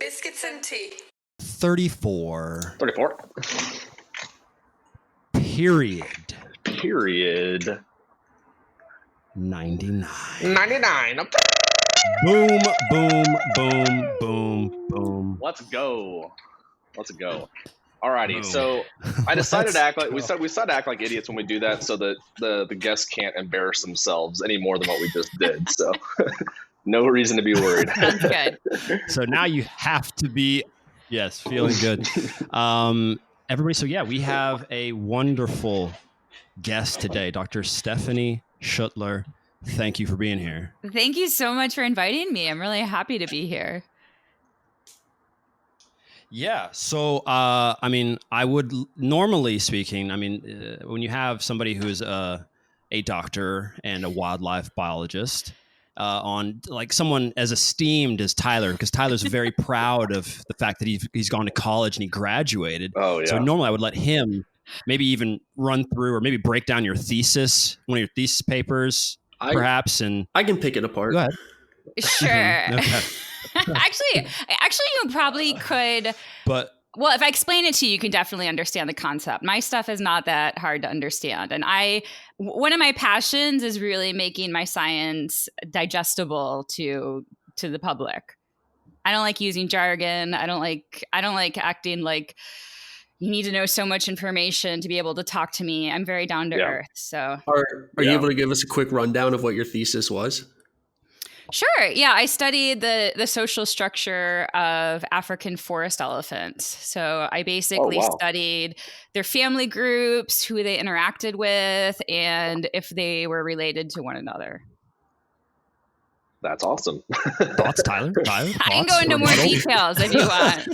Biscuits and tea. 34. 34. Period. 99. 99. Boom, boom, boom, boom, boom. Let's go. Alrighty, Boom. so I decided to act like we Let's decided to act like idiots when we do that, so that the guests can't embarrass themselves any more than what we just did. So no reason to be worried. Sounds good. So now you have to be, yes, feeling good. Everybody, so yeah, we have a wonderful guest today, Dr. Stephanie Schttler. Thank you for being here. Thank you so much for inviting me. I'm really happy to be here. Yeah. So, I mean, I would normally speaking, when you have somebody who's a doctor and a wildlife biologist on like someone as esteemed as Tyler, because Tyler's very proud of the fact that he's gone to college and he graduated. Oh, yeah. So normally I would let him maybe even run through or maybe break down your thesis, one of your thesis papers, perhaps. And I can pick it apart. Go ahead. Sure. Okay. Actually, you probably could. But well, if I explain it to you, you can definitely understand the concept. My stuff is not that hard to understand. And one of my passions is really making my science digestible to the public. I don't like using jargon. I don't like acting like you need to know so much information to be able to talk to me. I'm very down to earth. So Are you able to give us a quick rundown of what your thesis was? Sure. Yeah, I studied the social structure of African forest elephants. So I basically studied their family groups, who they interacted with, and if they were related to one another. That's awesome. thoughts, Tyler? I can go into more details if you want.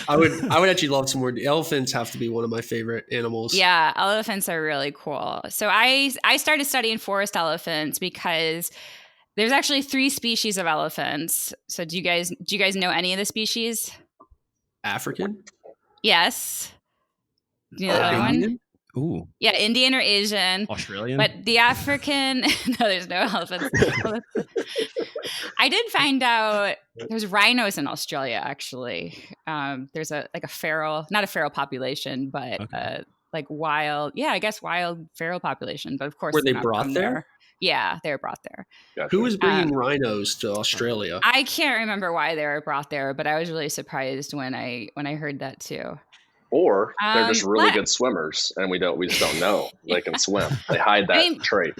I would actually love some more. Elephants have to be one of my favorite animals. Yeah, elephants are really cool. So I started studying forest elephants because there's actually 3 species of elephants. So do you guys know any of the species? African? Yes. Do you know the other one? Ooh. Yeah, Indian or Asian. Australian? But the African, no, there's no elephants. I did find out there's rhinos in Australia, actually. There's a feral, not a feral population, but wild feral population. But of course, were they brought there? Yeah, they were brought there. Gotcha. Who was bringing rhinos to Australia? I can't remember why they were brought there, but I was really surprised when I heard that too. Or they're just really good swimmers, and we just don't know they can swim. They hide that trait.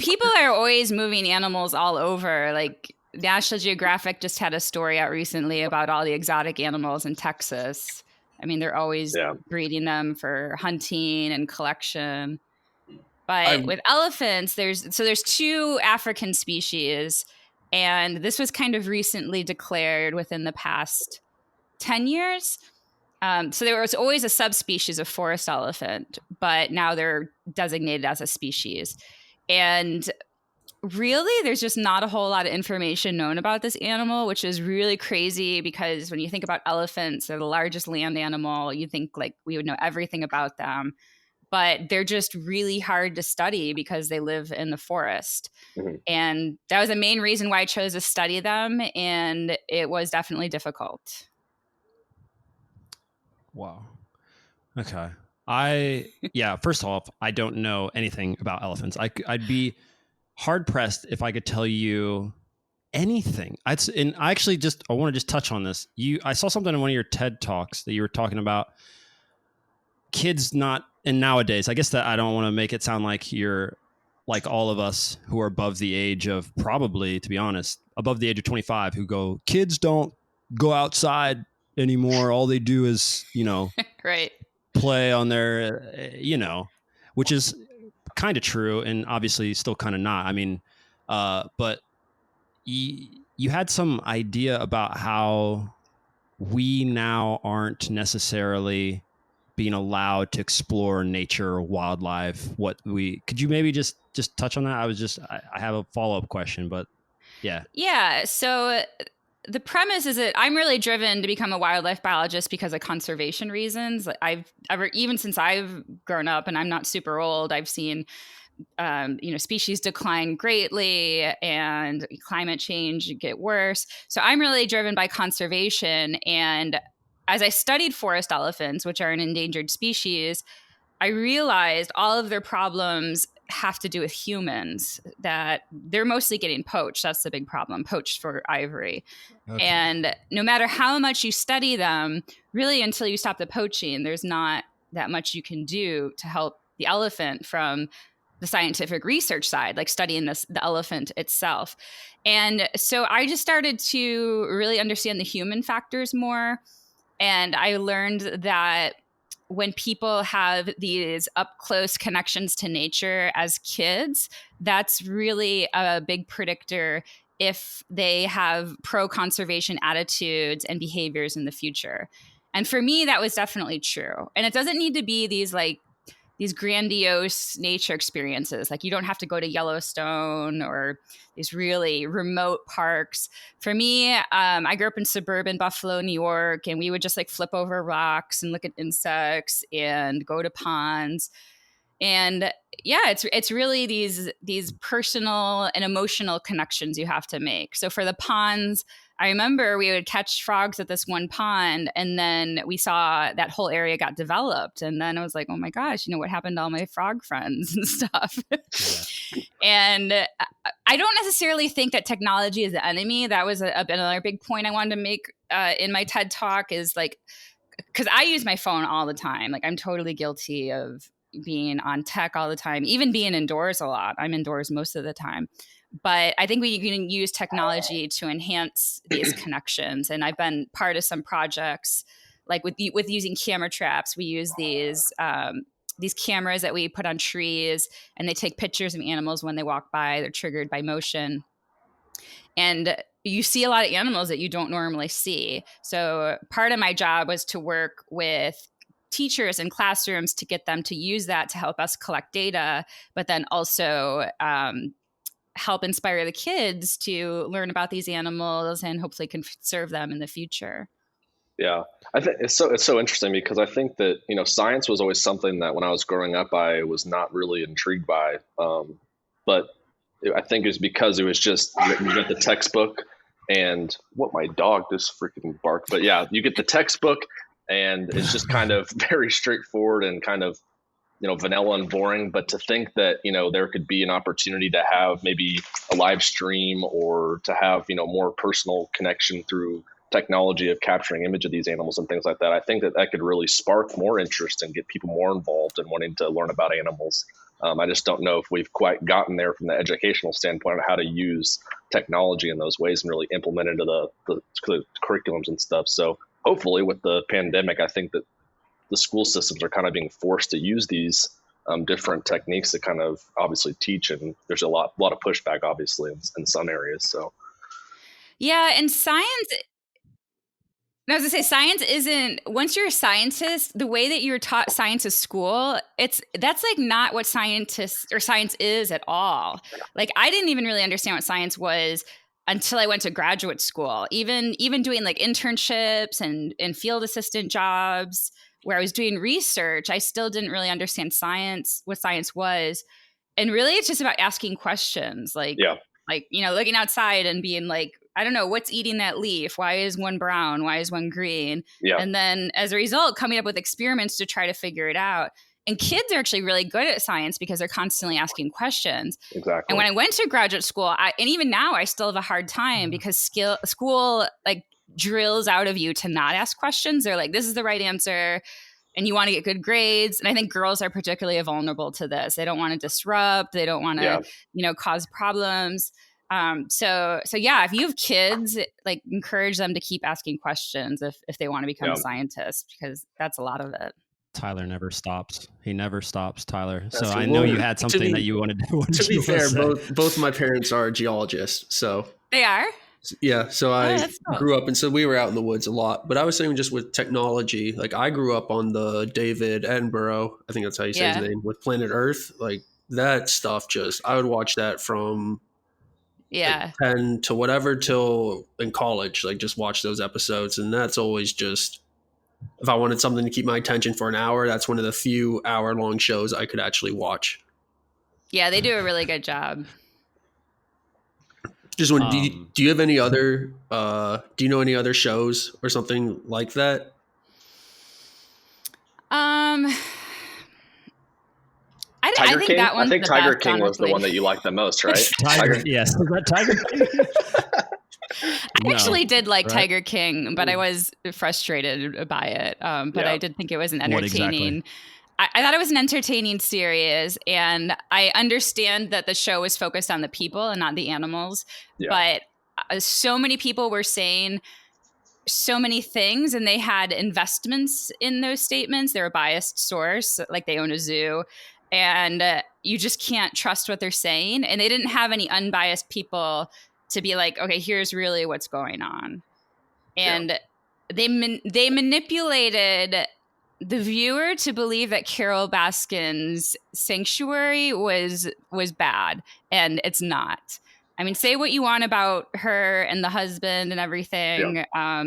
People are always moving animals all over. Like National Geographic just had a story out recently about all the exotic animals in Texas. I mean, they're always breeding them for hunting and collection. But with elephants, there's 2 African species, and this was kind of recently declared within the past 10 years. So there was always a subspecies of forest elephant, but now they're designated as a species. And really, there's just not a whole lot of information known about this animal, which is really crazy because when you think about elephants, they're the largest land animal. You think like we would know everything about them. But they're just really hard to study because they live in the forest. Mm-hmm. And that was the main reason why I chose to study them. And it was definitely difficult. Wow. Okay. First off, I don't know anything about elephants. I'd be hard pressed if I could tell you anything. I want to just touch on this. I saw something in one of your TED Talks that you were talking about kids and nowadays, I guess that I don't want to make it sound like you're like all of us who are above the age of probably, to be honest, above the age of 25 who go, kids don't go outside anymore. All they do is, right. play on their, which is kind of true and obviously still kind of not. I mean, but you had some idea about how we now aren't necessarily being allowed to explore nature or wildlife. Could you maybe just touch on that? I have a follow-up question, but yeah. Yeah. So the premise is that I'm really driven to become a wildlife biologist because of conservation reasons. Even since I've grown up, and I'm not super old, I've seen species decline greatly and climate change get worse. So I'm really driven by conservation. And as I studied forest elephants, which are an endangered species, I realized all of their problems have to do with humans, that they're mostly getting poached. That's the big problem, poached for ivory. Okay. And no matter how much you study them, really until you stop the poaching, there's not that much you can do to help the elephant from the scientific research side, like studying the elephant itself. And so I just started to really understand the human factors more. And I learned that when people have these up close connections to nature as kids, that's really a big predictor if they have pro-conservation attitudes and behaviors in the future. And for me, that was definitely true. And it doesn't need to be these grandiose nature experiences. Like, you don't have to go to Yellowstone or these really remote parks. For me, I grew up in suburban Buffalo, New York, and we would just like flip over rocks and look at insects and go to ponds. And yeah, it's really these personal and emotional connections you have to make. So for the ponds, I remember we would catch frogs at this one pond, and then we saw that whole area got developed. And then I was like, oh my gosh, what happened to all my frog friends and stuff? Yeah. And I don't necessarily think that technology is the enemy. That was another big point I wanted to make in my TED Talk, is like, because I use my phone all the time. Like, I'm totally guilty of being on tech all the time, even being indoors a lot. I'm indoors most of the time. But I think we can use technology to enhance these connections. And I've been part of some projects, like with using camera traps. We use these cameras that we put on trees, and they take pictures of animals when they walk by. They're triggered by motion. And you see a lot of animals that you don't normally see. So part of my job was to work with teachers in classrooms to get them to use that to help us collect data, but then also help inspire the kids to learn about these animals and hopefully conserve them in the future. Yeah, I think it's so interesting, because I think that, science was always something that when I was growing up, I was not really intrigued by. But I think it was because it was just, you get the textbook, and my dog just freaking barked. But yeah, you get the textbook, and it's just kind of very straightforward and kind of, vanilla and boring. But to think that, there could be an opportunity to have maybe a live stream, or to have, more personal connection through technology of capturing image of these animals and things like that, I think that could really spark more interest and get people more involved in wanting to learn about animals. I just don't know if we've quite gotten there from the educational standpoint of how to use technology in those ways and really implement into the curriculums and stuff. So hopefully with the pandemic, I think that the school systems are kind of being forced to use these different techniques to kind of obviously teach. And there's a lot of pushback, obviously, in some areas. So, yeah. And science, I was gonna say, science isn't, once you're a scientist, the way that you're taught science at school, that's like not what science is at all. Like, I didn't even really understand what science was until I went to graduate school. Even doing like internships and field assistant jobs where I was doing research, I still didn't really understand what science was. And really, it's just about asking questions, looking outside and being like, I don't know, what's eating that leaf? Why is one brown? Why is one green? Yeah. And then as a result, coming up with experiments to try to figure it out. And kids are actually really good at science because they're constantly asking questions. Exactly. And when I went to graduate school, and even now I still have a hard time because school like drills out of you to not ask questions. They're like, this is the right answer, and you want to get good grades. And I think girls are particularly vulnerable to this. They don't want to disrupt. They don't want to, cause problems. So yeah, if you have kids, like, encourage them to keep asking questions if they want to become a scientist, because that's a lot of it. Tyler never stops. He never stops, Tyler. So I know you had something that you wanted to. To be fair, both my parents are geologists, so they are. Yeah, so I grew up, and so we were out in the woods a lot. But I was saying, just with technology, like, I grew up on the David Attenborough, I think that's how you say his name, with Planet Earth. Like, that stuff, I would watch that from 10 to whatever till in college, like, just watch those episodes. And that's always just, if I wanted something to keep my attention for an hour, that's one of the few hour-long shows I could actually watch. Yeah, they do a really good job. Just one. Do you have any other? Do you know any other shows or something like that? I think that one's I think the Tiger best, King honestly. was the one that you liked the most, right? Yes, was that Tiger King? I actually did like Tiger King, but I was frustrated by it. But I did think it was an entertaining. I thought it was an entertaining series, and I understand that the show was focused on the people and not the animals. Yeah. But so many people were saying so many things, and they had investments in those statements. They're a biased source, like they own a zoo, and you just can't trust what they're saying. And they didn't have any unbiased people to be like, okay, here's really what's going on. And they manipulated the viewer to believe that Carol Baskin's sanctuary was bad, and it's not. I mean, say what you want about her and the husband and everything. Yeah.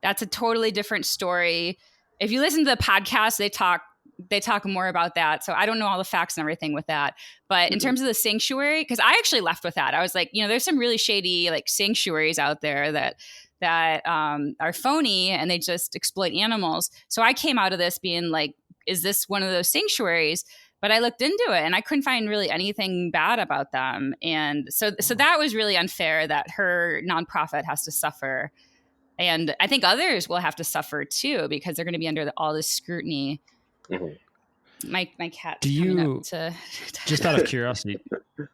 That's a totally different story. If you listen to the podcast, they talk more about that. So I don't know all the facts and everything with that. But in terms of the sanctuary, because I actually left with that. I was like, there's some really shady like sanctuaries out there that are phony, and they just exploit animals. So I came out of this being like, is this one of those sanctuaries? But I looked into it and I couldn't find really anything bad about them. And so that was really unfair that her nonprofit has to suffer. And I think others will have to suffer too, because they're going to be under all this scrutiny. Mm-hmm. My cat. Do you, just out of curiosity? Yes.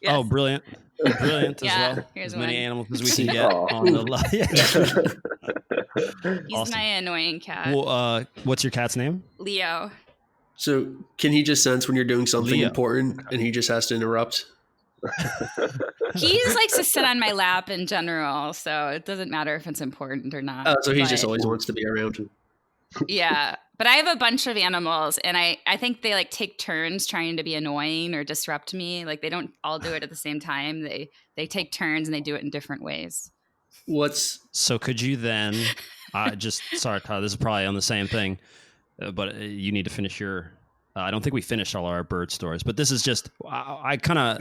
Oh, brilliant. Brilliant as well. As many animals as we can get on the line. He's awesome. My annoying cat. Well, what's your cat's name? Leo. So can he just sense when you're doing something important and he just has to interrupt? He just likes to sit on my lap in general, so it doesn't matter if it's important or not. So he just always wants to be around. Yeah. But I have a bunch of animals, and I think they like take turns trying to be annoying or disrupt me. Like they don't all do it at the same time. They take turns and they do it in different ways. So could you then sorry, Tyler, this is probably on the same thing, but you need to finish your I don't think we finished all our bird stories, but this is just, I kind of,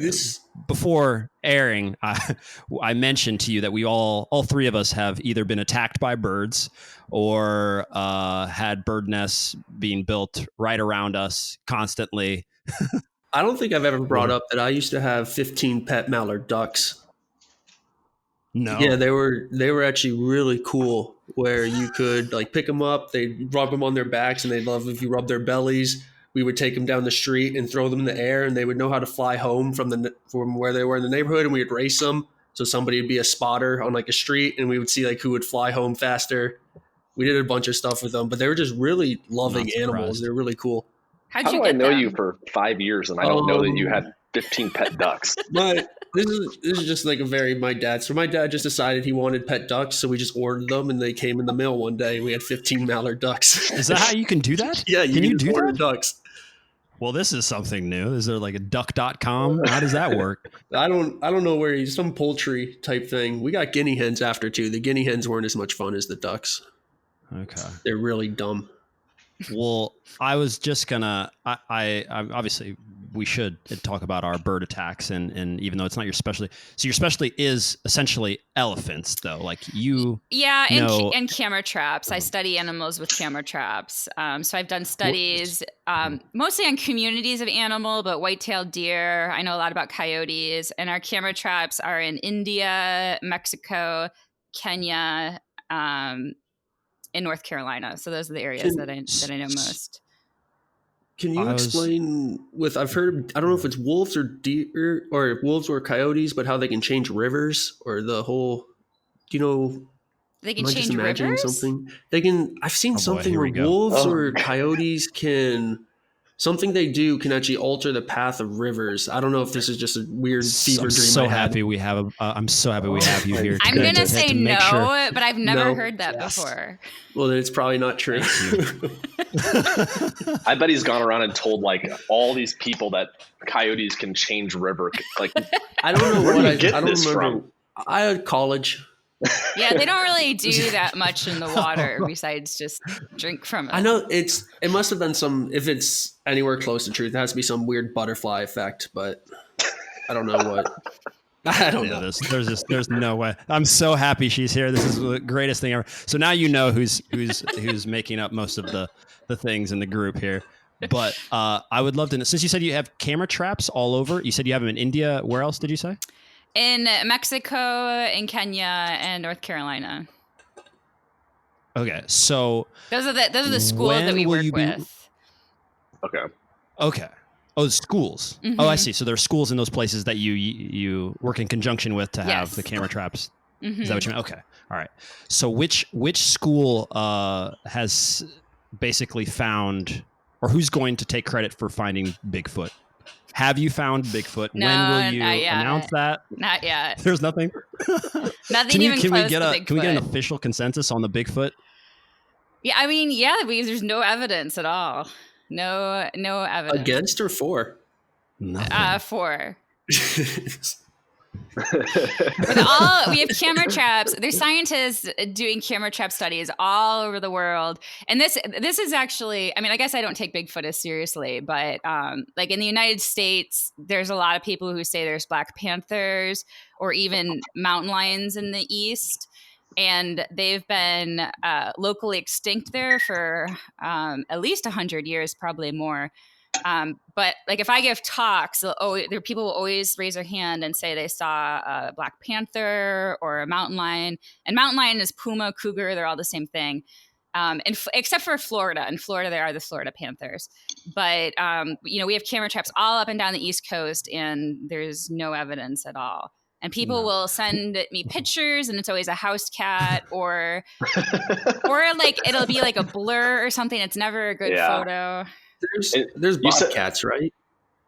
before airing, I mentioned to you that we all three of us have either been attacked by birds or had bird nests being built right around us constantly. I don't think I've ever brought up that I used to have 15 pet mallard ducks. No. Yeah, they were actually really cool, where you could like pick them up, they'd rub them on their backs, and they'd love if you rub their bellies. We would take them down the street and throw them in the air, and they would know how to fly home from where they were in the neighborhood, and we would race them. So somebody would be a spotter on like a street, and we would see like who would fly home faster. We did a bunch of stuff with them, but they were just really loving animals. They're really cool. How do I know you for 5 years and I don't know that you had 15 pet ducks? This is just like my dad. So my dad just decided he wanted pet ducks, so we just ordered them, and they came in the mail one day. And we had 15 mallard ducks. Is that how you can do that? Yeah, can you do order that? Ducks. Well, this is something new. Is there like a duck.com? How does that work? I don't know where some poultry type thing. We got guinea hens after too. The guinea hens weren't as much fun as the ducks. Okay. They're really dumb. Well, I was just gonna. I obviously we should talk about our bird attacks, and even though it's not your specialty, so your specialty is essentially elephants, though. Like you, and camera traps. I study animals with camera traps. So I've done studies mostly on communities of animal, but white-tailed deer. I know a lot about coyotes, and our camera traps are in India, Mexico, Kenya. In North Carolina. So those are the areas that I know most. Can you explain I've heard, I don't know if it's wolves or deer or wolves or coyotes, but how they can change rivers or the whole, they can change rivers? Something? I've seen something where wolves or coyotes something they do can actually alter the path of rivers. I don't know if this is just a weird fever dream. I'm so happy we have you here. I'm going to say no, but I've never heard that before. Well, then it's probably not true. I bet he's gone around and told like all these people that coyotes can change river. Like, I don't know where do you get this from? I had college. Yeah, they don't really do that much in the water besides just drink from it. I know it must have been some, if it's anywhere close to truth, it has to be some weird butterfly effect, but I don't know what. I don't know. There's no way. I'm so happy she's here. This is the greatest thing ever. So now you know who's making up most of the things in the group here. But I would love to know, since you said you have camera traps all over, you said you have them in India. Where else did you say? In Mexico, in Kenya, and North Carolina. Okay, so those are the schools that we work with. Okay. Oh, schools. Mm-hmm. Oh, I see. So there are schools in those places that you work in conjunction with to have the camera traps. Mm-hmm. Is that what you mean? Okay. All right. So which school has basically found, or who's going to take credit for finding Bigfoot? Have you found Bigfoot? No, when will you announce that? Not yet. There's nothing. Nothing even close to Bigfoot. Can we get an official consensus on the Bigfoot? Yeah, I mean, there's no evidence at all. No evidence. Against or for? Nothing. For. We have camera traps. There's scientists doing camera trap studies all over the world, and this is actually, I mean, I guess I don't take Bigfoot as seriously, but like in the United States, there's a lot of people who say there's Black Panthers or even mountain lions in the East, and they've been locally extinct there for at least 100 years, probably more. But like if I give talks, people will always raise their hand and say they saw a Black Panther or a mountain lion. And mountain lion is puma, cougar; they're all the same thing. Except for Florida. In Florida, there are the Florida Panthers. But we have camera traps all up and down the East Coast, and there's no evidence at all. And people will send me pictures, and it's always a house cat or like it'll be like a blur or something. It's never a good photo. There's bobcats, right?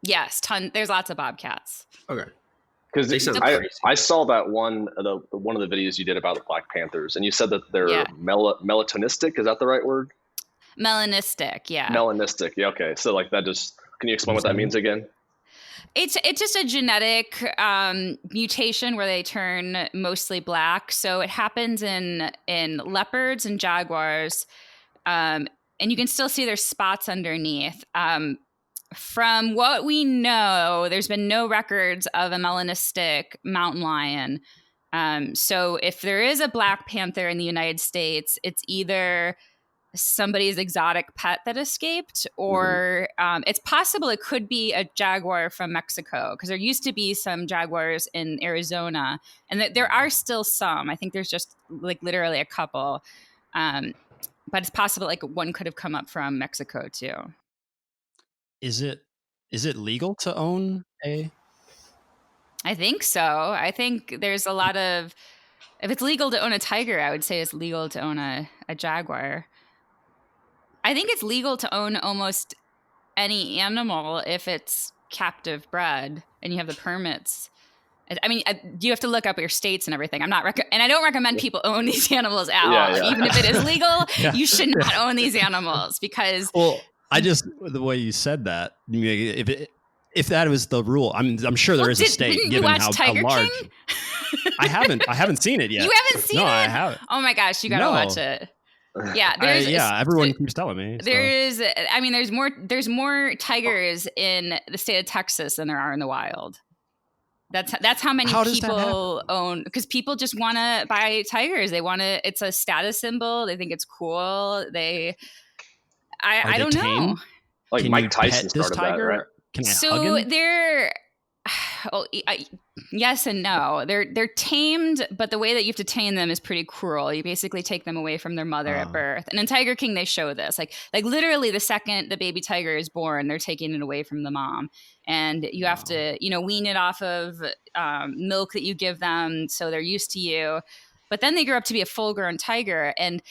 Yes, there's lots of bobcats. Okay. Because I saw that one of the videos you did about the Black Panthers, and you said that they're melatonistic. Is that the right word? Melanistic, yeah. Melanistic, yeah. Okay, so like that can you explain what that means again? It's just a genetic mutation where they turn mostly black. So it happens in leopards and jaguars, and you can still see their spots underneath. From what we know, there's been no records of a melanistic mountain lion. So if there is a Black Panther in the United States, it's either somebody's exotic pet that escaped, or it's possible it could be a jaguar from Mexico, because there used to be some jaguars in Arizona, and there are still some. I think there's just like literally a couple, but it's possible like one could have come up from Mexico too. Is it legal to own a? I think so. I think there's a lot of, if it's legal to own a tiger, I would say it's legal to own a jaguar. I think it's legal to own almost any animal if it's captive bred and you have the permits. I mean, you have to look up your states and everything. And I don't recommend people own these animals at all. Even if it is legal, you should not own these animals because. Well, the way you said that, if that was the rule, I'm sure there is a state given how large. King? I haven't seen it yet. You haven't seen it? No, I haven't. Oh my gosh, you gotta watch it. Yeah, everyone keeps telling me. So. There's more tigers in the state of Texas than there are in the wild. That's how many people own, because people just want to buy tigers. They want to. It's a status symbol. They think it's cool. I don't know. Like can Mike Tyson started that, right? Can I hug him? They're yes and no. They're tamed, but the way that you have to tame them is pretty cruel. You basically take them away from their mother at birth. And in Tiger King, they show this. Like literally the second the baby tiger is born, they're taking it away from the mom. And you have to, wean it off of milk that you give them, so they're used to you. But then they grow up to be a full-grown tiger. And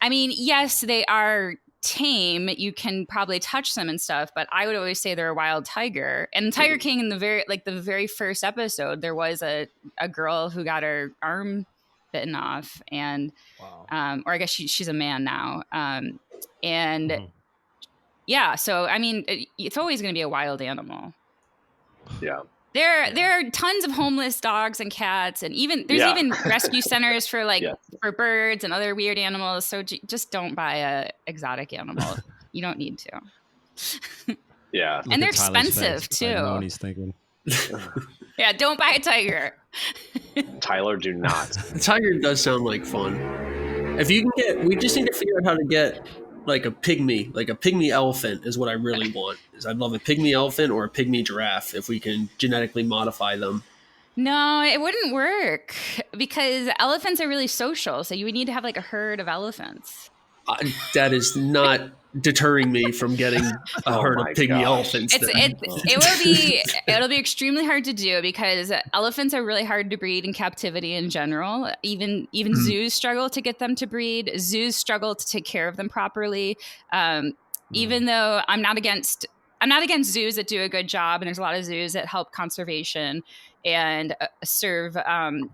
I mean, yes, they are tame. You can probably touch them and stuff, but I would always say they're a wild tiger. And Tiger King, in the very first episode, there was a girl who got her arm bitten off, and or I guess she's a man now. So I mean, it's always going to be a wild animal. Yeah. There are tons of homeless dogs and cats, and there's even rescue centers for for birds and other weird animals. So just don't buy a exotic animal. You don't need to. Yeah, and they're expensive too. I know what he's thinking. Yeah, don't buy a tiger. Tyler, do not. The tiger does sound like fun. If you can we just need to figure out how to get like a pygmy elephant is what I really want. I'd love a pygmy elephant or a pygmy giraffe if we can genetically modify them. No, it wouldn't work because elephants are really social. So you would need to have like a herd of elephants. That is not deterring me from getting a herd of pygmy elephants. It'll be extremely hard to do because elephants are really hard to breed in captivity in general. Even zoos struggle to get them to breed. Zoos struggle to take care of them properly. Even though I'm not against zoos that do a good job, and there's a lot of zoos that help conservation and serve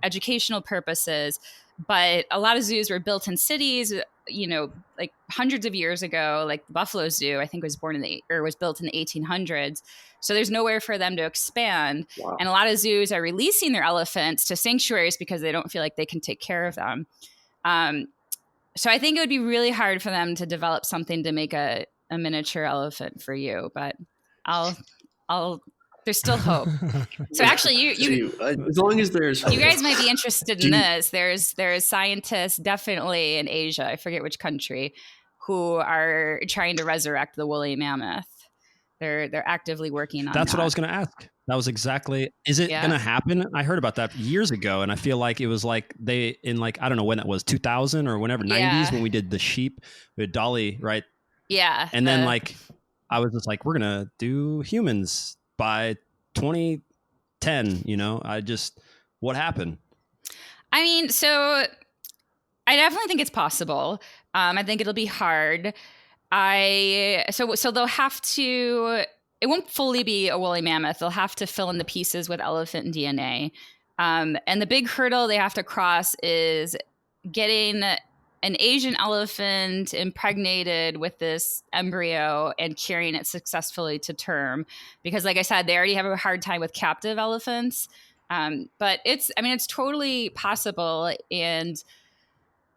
educational purposes. But a lot of zoos were built in cities, like hundreds of years ago. Like the Buffalo Zoo, I think was built in the 1800s. So there's nowhere for them to expand. Wow. And a lot of zoos are releasing their elephants to sanctuaries because they don't feel like they can take care of them. So I think it would be really hard for them to develop something to make a miniature elephant for you. But there's still hope. So actually, you as long as there's hope. You guys might be interested in this. There's scientists definitely in Asia, I forget which country, who are trying to resurrect the woolly mammoth. They're actively working on That's what I was going to ask. That was exactly. Is it going to happen? I heard about that years ago, and I feel like it was like I don't know when that was, 2000 or whenever, 90s when we ddid the sheep with Dolly, right? Yeah. And then I was just like, we're going to do humans by 2010, what happened? I mean, so I definitely think it's possible. I think it'll be hard. So they'll have to, it won't fully be a woolly mammoth. They'll have to fill in the pieces with elephant DNA. And the big hurdle they have to cross is getting an Asian elephant impregnated with this embryo and carrying it successfully to term. Because like I said, they already have a hard time with captive elephants. But it's totally possible. And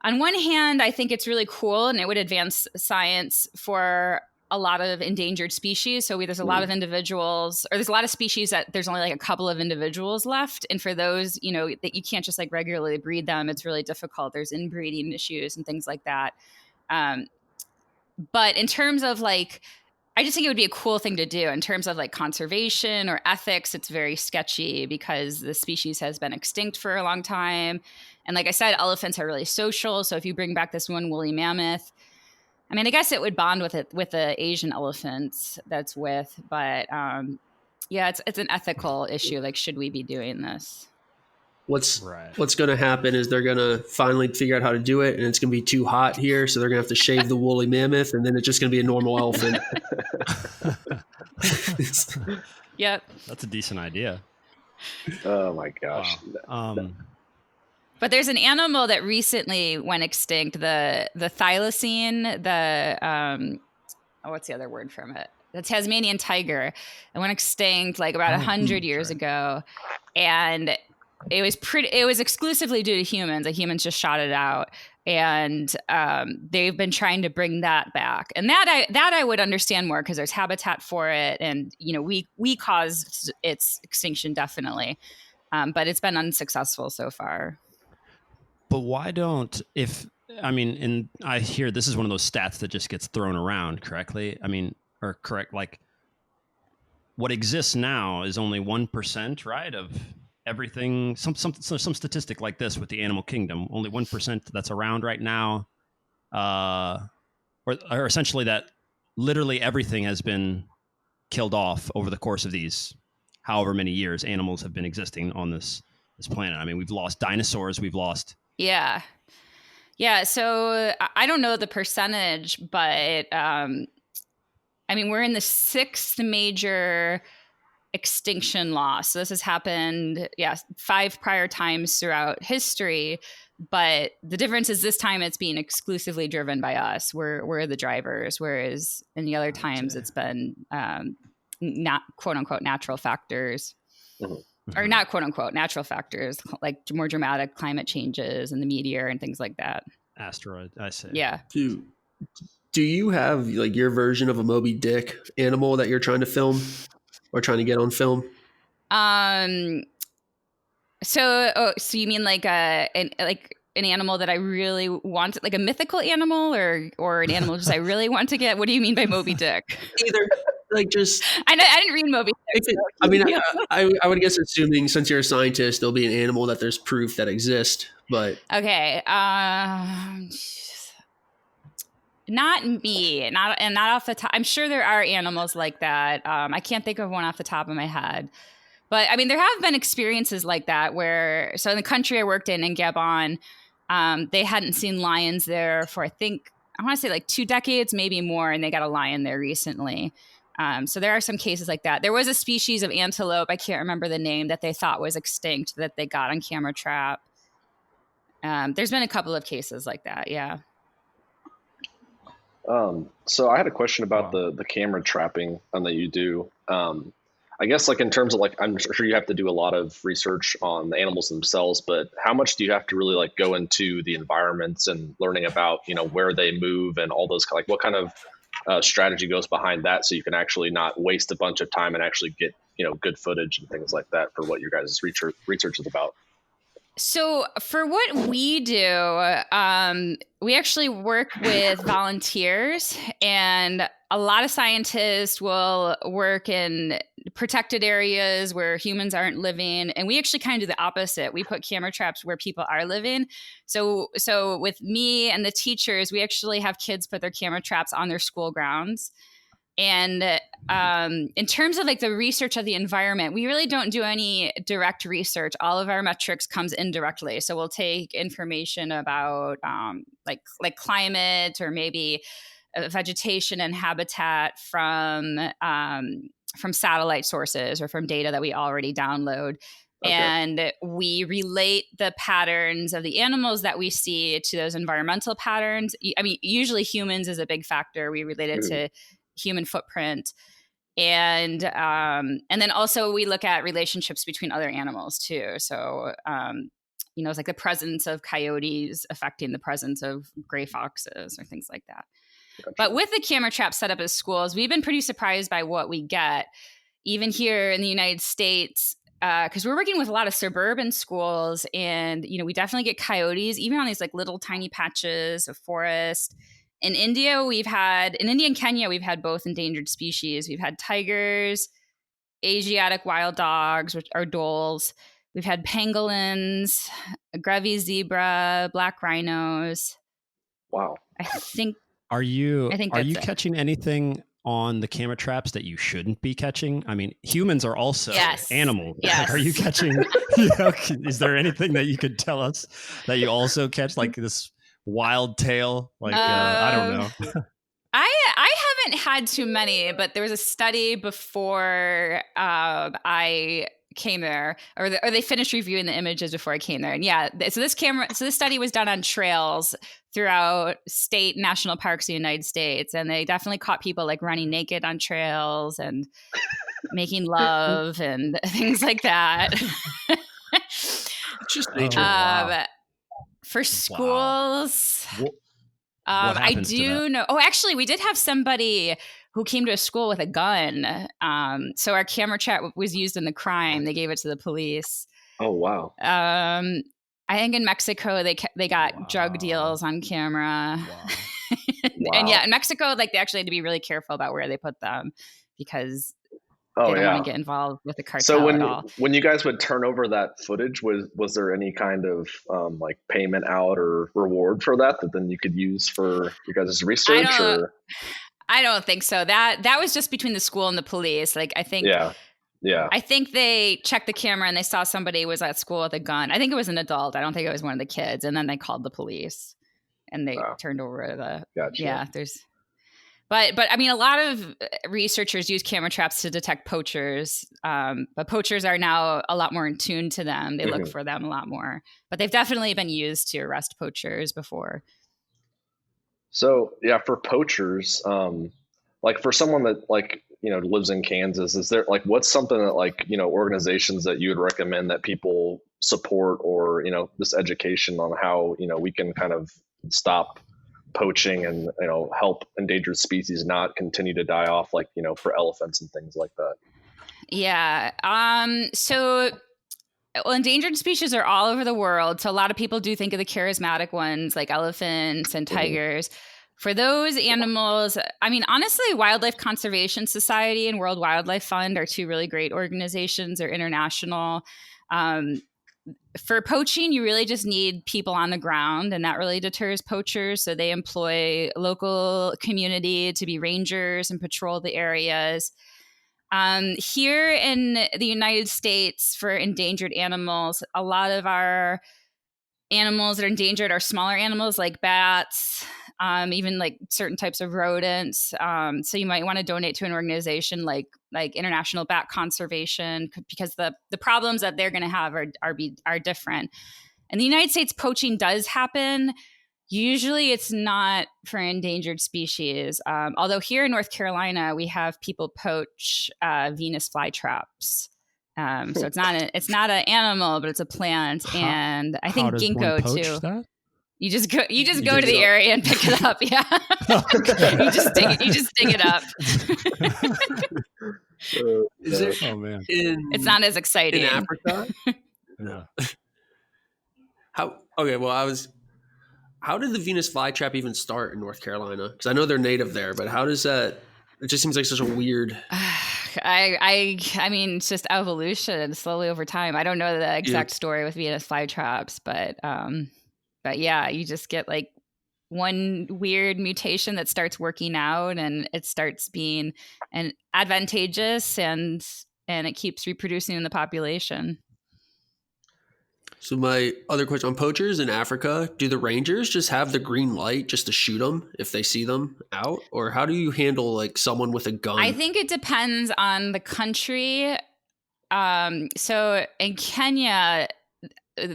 on one hand, I think it's really cool and it would advance science for a lot of endangered species. So there's a lot of individuals, or there's a lot of species that there's only like a couple of individuals left. And for those, that you can't just like regularly breed them, it's really difficult. There's inbreeding issues and things like that. But in terms of I just think it would be a cool thing to do in terms of conservation or ethics. It's very sketchy because the species has been extinct for a long time. And like I said, elephants are really social. So if you bring back this one woolly mammoth, I guess it would bond with the Asian elephants that's with, but it's an ethical issue. Should we be doing this? What's going to happen is they're going to finally figure out how to do it, and it's going to be too hot here, so they're going to have to shave the woolly mammoth, and then it's just going to be a normal elephant. Yep. That's a decent idea. Oh my gosh. Wow. But there's an animal that recently went extinct, the thylacine, what's the other word from it? The Tasmanian tiger. It went extinct about 100 years ago. And it was exclusively due to humans. The humans just shot it out. And they've been trying to bring that back. And that I would understand more because there's habitat for it. And, we caused its extinction, definitely. But it's been unsuccessful so far. But why don't, and I hear this is one of those stats that just gets thrown around correctly. What exists now is only 1%, right, of everything. Some statistic like this with the animal kingdom, only 1% that's around right now, or essentially that literally everything has been killed off over the course of these however many years animals have been existing on this planet. We've lost dinosaurs, we've lost. Yeah. So I don't know the percentage, but we're in the 6th major extinction loss. So this has happened, 5 prior times throughout history. But the difference is this time it's being exclusively driven by us. We're the drivers, whereas in the other times it's been not quote unquote natural factors. or not quote unquote natural factors, like more dramatic climate changes and the meteor and things like that. Asteroid, I see. Yeah. Do you have like your version of a Moby Dick animal that you're trying to film or trying to get on film? So you mean like an animal that I really want, like a mythical animal, or an animal just I really want to get? What do you mean by Moby Dick? Either, like just. I didn't read Moby Dick. I mean, I would guess assuming since you're a scientist, there'll be an animal that there's proof that exists. But okay, not me, not off the top. I'm sure there are animals like that. I can't think of one off the top of my head. But I mean, there have been experiences like that where, so in the country I worked in Gabon, they hadn't seen lions there for, I want to say like 2 decades, maybe more, and they got a lion there recently. So there are some cases like that. There was a species of antelope, I can't remember the name, that they thought was extinct that they got on camera trap. There's been a couple of cases like that, yeah. So I had a question about the camera trapping that you do. I guess like in terms of like, I'm sure you have to do a lot of research on the animals themselves, but how much do you have to really like go into the environments and learning about, where they move and all those, like what kind of strategy goes behind that, so you can actually not waste a bunch of time and actually get, good footage and things like that for what your guys' research is about? So for what we do, we actually work with volunteers, and a lot of scientists will work in protected areas where humans aren't living. And we actually kind of do the opposite. We put camera traps where people are living. So with me and the teachers, we actually have kids put their camera traps on their school grounds. And in terms of like the research of the environment, we really don't do any direct research. All of our metrics comes indirectly. So we'll take information about like climate or maybe vegetation and habitat from satellite sources or from data that we already download. Okay. And we relate the patterns of the animals that we see to those environmental patterns. I mean, usually humans is a big factor. We relate it to human footprint. And then also we look at relationships between other animals too. So, it's like the presence of coyotes affecting the presence of gray foxes or things like that. Gotcha. But with the camera trap set up at schools, we've been pretty surprised by what we get, even here in the United States, because we're working with a lot of suburban schools, and we definitely get coyotes, even on these like little tiny patches of forest. In India and Kenya, we've had both endangered species. We've had tigers, Asiatic wild dogs, which are dholes. We've had pangolins, a Grevy's zebra, black rhinos. Wow. I think. Are you catching anything on the camera traps that you shouldn't be catching? I mean, humans are also animals. Yes. Are you catching? Is there anything that you could tell us that you also catch, like this wild tail? Like I don't know. I haven't had too many, but there was a study before I came there, or they finished reviewing the images before I came there. And so this study was done on trails throughout state national parks in the United States, and they definitely caught people like running naked on trails and making love and things like that. Just nature. Wow. For schools, what I do know. Oh, actually, we did have somebody who came to a school with a gun. So our camera trap was used in the crime. They gave it to the police. Oh, wow. I think in Mexico they got drug deals on camera. Wow. And in Mexico, like they actually had to be really careful about where they put them because they don't want to get involved with the cartel at all. When you guys would turn over that footage, was there any kind of like payment out or reward for that then you could use for your guys' research? I don't think so. That was just between the school and the police. Like I think. Yeah. I think they checked the camera and they saw somebody was at school with a gun. I think it was an adult. I don't think it was one of the kids. And then they called the police and they turned over the. Gotcha. Yeah. But I mean, a lot of researchers use camera traps to detect poachers. But poachers are now a lot more in tune to them. They look for them a lot more. But they've definitely been used to arrest poachers before. So for poachers, like for someone that like, lives in Kansas. Is there like, what's something that like, organizations that you would recommend that people support, or, this education on how, we can kind of stop poaching and, help endangered species not continue to die off, like, for elephants and things like that? Yeah. Well, endangered species are all over the world. So a lot of people do think of the charismatic ones like elephants and tigers. For those animals, I mean, honestly, Wildlife Conservation Society and World Wildlife Fund are two really great organizations. They're international. For poaching, you really just need people on the ground, and that really deters poachers. So they employ local community to be rangers and patrol the areas. Here in the United States, for endangered animals, a lot of our animals that are endangered are smaller animals like bats, even like certain types of rodents. So you might want to donate to an organization like International Bat Conservation, because the problems that they're going to have are different. In the United States, poaching does happen. Usually it's not for endangered species. Although here in North Carolina, we have people poach Venus flytraps. So it's not an animal, but it's a plant. And I think ginkgo too. That? You just go to the area and pick it up. Yeah. you just dig it up. Is there, oh man. It's not as exciting. In Africa? Yeah. How did the Venus flytrap even start in North Carolina? Because I know they're native there, but how does that? It just seems like such a weird. I mean, it's just evolution slowly over time. I don't know the exact story with Venus flytraps, but yeah, you just get like one weird mutation that starts working out, and it starts being advantageous, and it keeps reproducing in the population. So my other question on poachers in Africa, do the rangers just have the green light just to shoot them if they see them out? Or how do you handle like someone with a gun? I think it depends on the country. So in Kenya,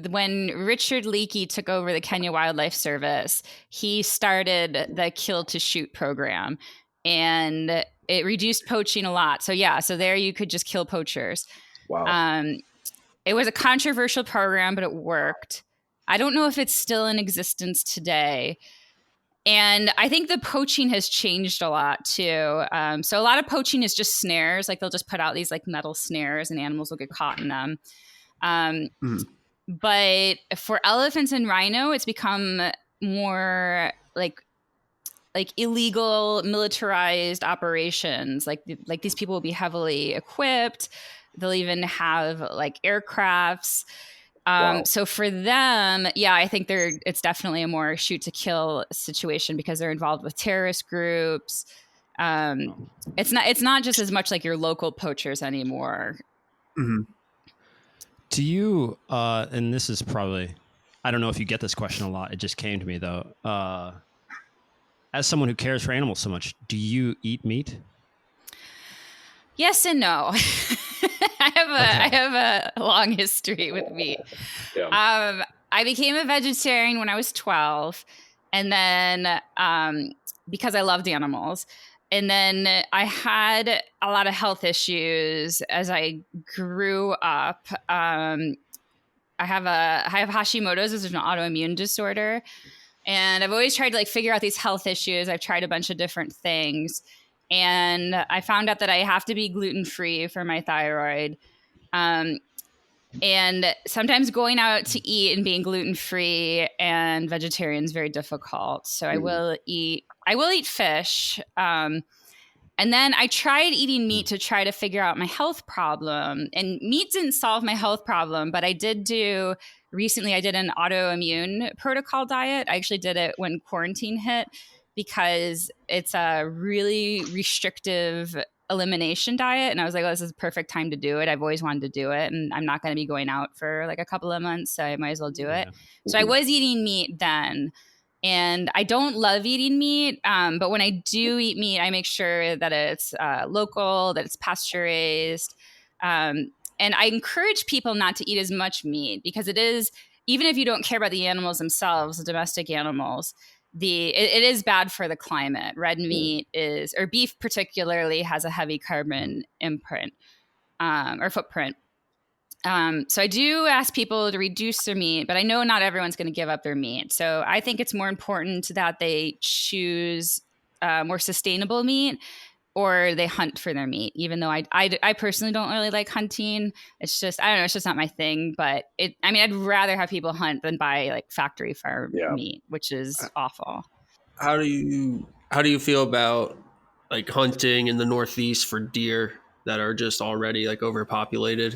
when Richard Leakey took over the Kenya Wildlife Service, he started the Kill to Shoot program, and it reduced poaching a lot. So yeah, so there you could just kill poachers. Wow. It was a controversial program, but it worked. I don't know if it's still in existence today. And I think the poaching has changed a lot too. So a lot of poaching is just snares. Like they'll just put out these like metal snares and animals will get caught in them. But for elephants and rhino, it's become more like illegal militarized operations. Like these people will be heavily equipped. They'll even have like aircrafts. Wow. So for them, yeah, I think it's definitely a more shoot to kill situation because they're involved with terrorist groups. It's not just as much like your local poachers anymore. Mm-hmm. Do you, and this is probably, I don't know if you get this question a lot. It just came to me though. As someone who cares for animals so much, do you eat meat? Yes and no. I have a long history with meat. Yeah. I became a vegetarian when I was 12, and then because I loved animals. And then I had a lot of health issues as I grew up. I have Hashimoto's, which is an autoimmune disorder. And I've always tried to like figure out these health issues. I've tried a bunch of different things. And I found out that I have to be gluten-free for my thyroid. And sometimes going out to eat and being gluten-free and vegetarian is very difficult. So I will eat fish. And then I tried eating meat to try to figure out my health problem. And meat didn't solve my health problem, but I did an autoimmune protocol diet. I actually did it when quarantine hit, because it's a really restrictive elimination diet. And I was like, oh, this is a perfect time to do it. I've always wanted to do it. And I'm not going to be going out for like a couple of months. So I might as well do it. So I was eating meat then. And I don't love eating meat. But when I do eat meat, I make sure that it's local, that it's pasture raised. And I encourage people not to eat as much meat, because it is, even if you don't care about the animals themselves, the domestic animals, it is bad for the climate. Red meat or beef particularly has a heavy carbon imprint or footprint. So I do ask people to reduce their meat, but I know not everyone's going to give up their meat. So I think it's more important that they choose more sustainable meat, or they hunt for their meat, even though I personally don't really like hunting. It's just, I don't know, it's just not my thing. But I'd rather have people hunt than buy like factory farm meat, which is awful. How do you feel about like hunting in the Northeast for deer that are just already like overpopulated?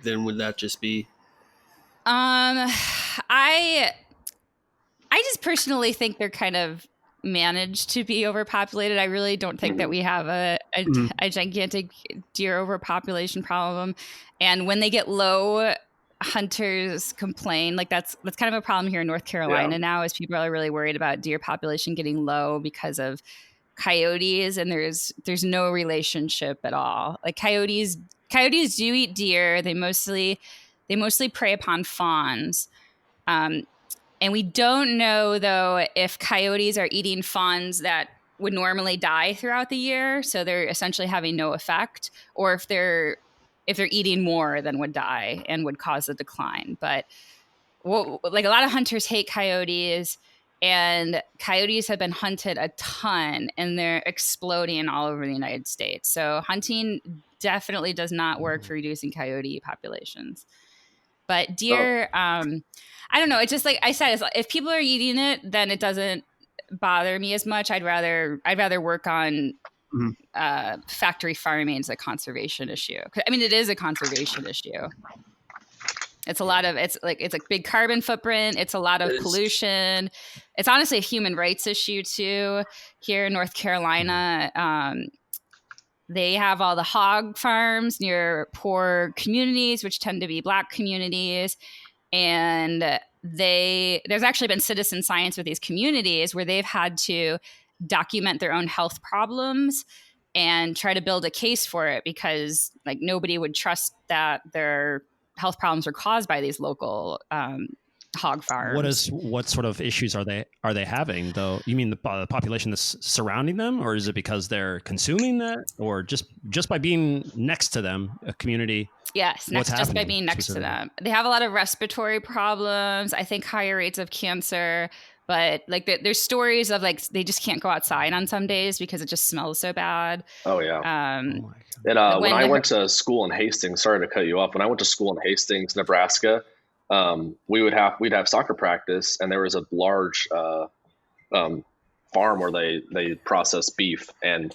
Then would that just be? I just personally think they're kind of managed to be overpopulated. I really don't think that we have a gigantic deer overpopulation problem. And when they get low, hunters complain. Like that's kind of a problem here in North Carolina now, is people are really worried about deer population getting low because of coyotes, and there's no relationship at all. Like coyotes do eat deer. They mostly prey upon fawns. And we don't know, though, if coyotes are eating fawns that would normally die throughout the year, so they're essentially having no effect, or if they're eating more than would die and would cause a decline. But like a lot of hunters hate coyotes, and coyotes have been hunted a ton, and they're exploding all over the United States. So hunting definitely does not work for reducing coyote populations. But deer, I don't know. It's just like I said, if people are eating it, then it doesn't bother me as much. I'd rather work on factory farming as a conservation issue. I mean, it is a conservation issue. It's a big carbon footprint. It's a lot of pollution. It's honestly a human rights issue too. Here in North Carolina, they have all the hog farms near poor communities, which tend to be Black communities. And there's actually been citizen science with these communities where they've had to document their own health problems and try to build a case for it, because like nobody would trust that their health problems are caused by these local hog farms. What sort of issues are they having though? You mean the population that's surrounding them, or is it because they're consuming that, or just by being next to them, a community? Yes, just by being next to them. They have a lot of respiratory problems. I think higher rates of cancer. But like there's stories of like they just can't go outside on some days because it just smells so bad. Oh yeah. When I went to school in Hastings, sorry to cut you off. When I went to school in Hastings, Nebraska, we'd have soccer practice, and there was a large farm where they process beef, and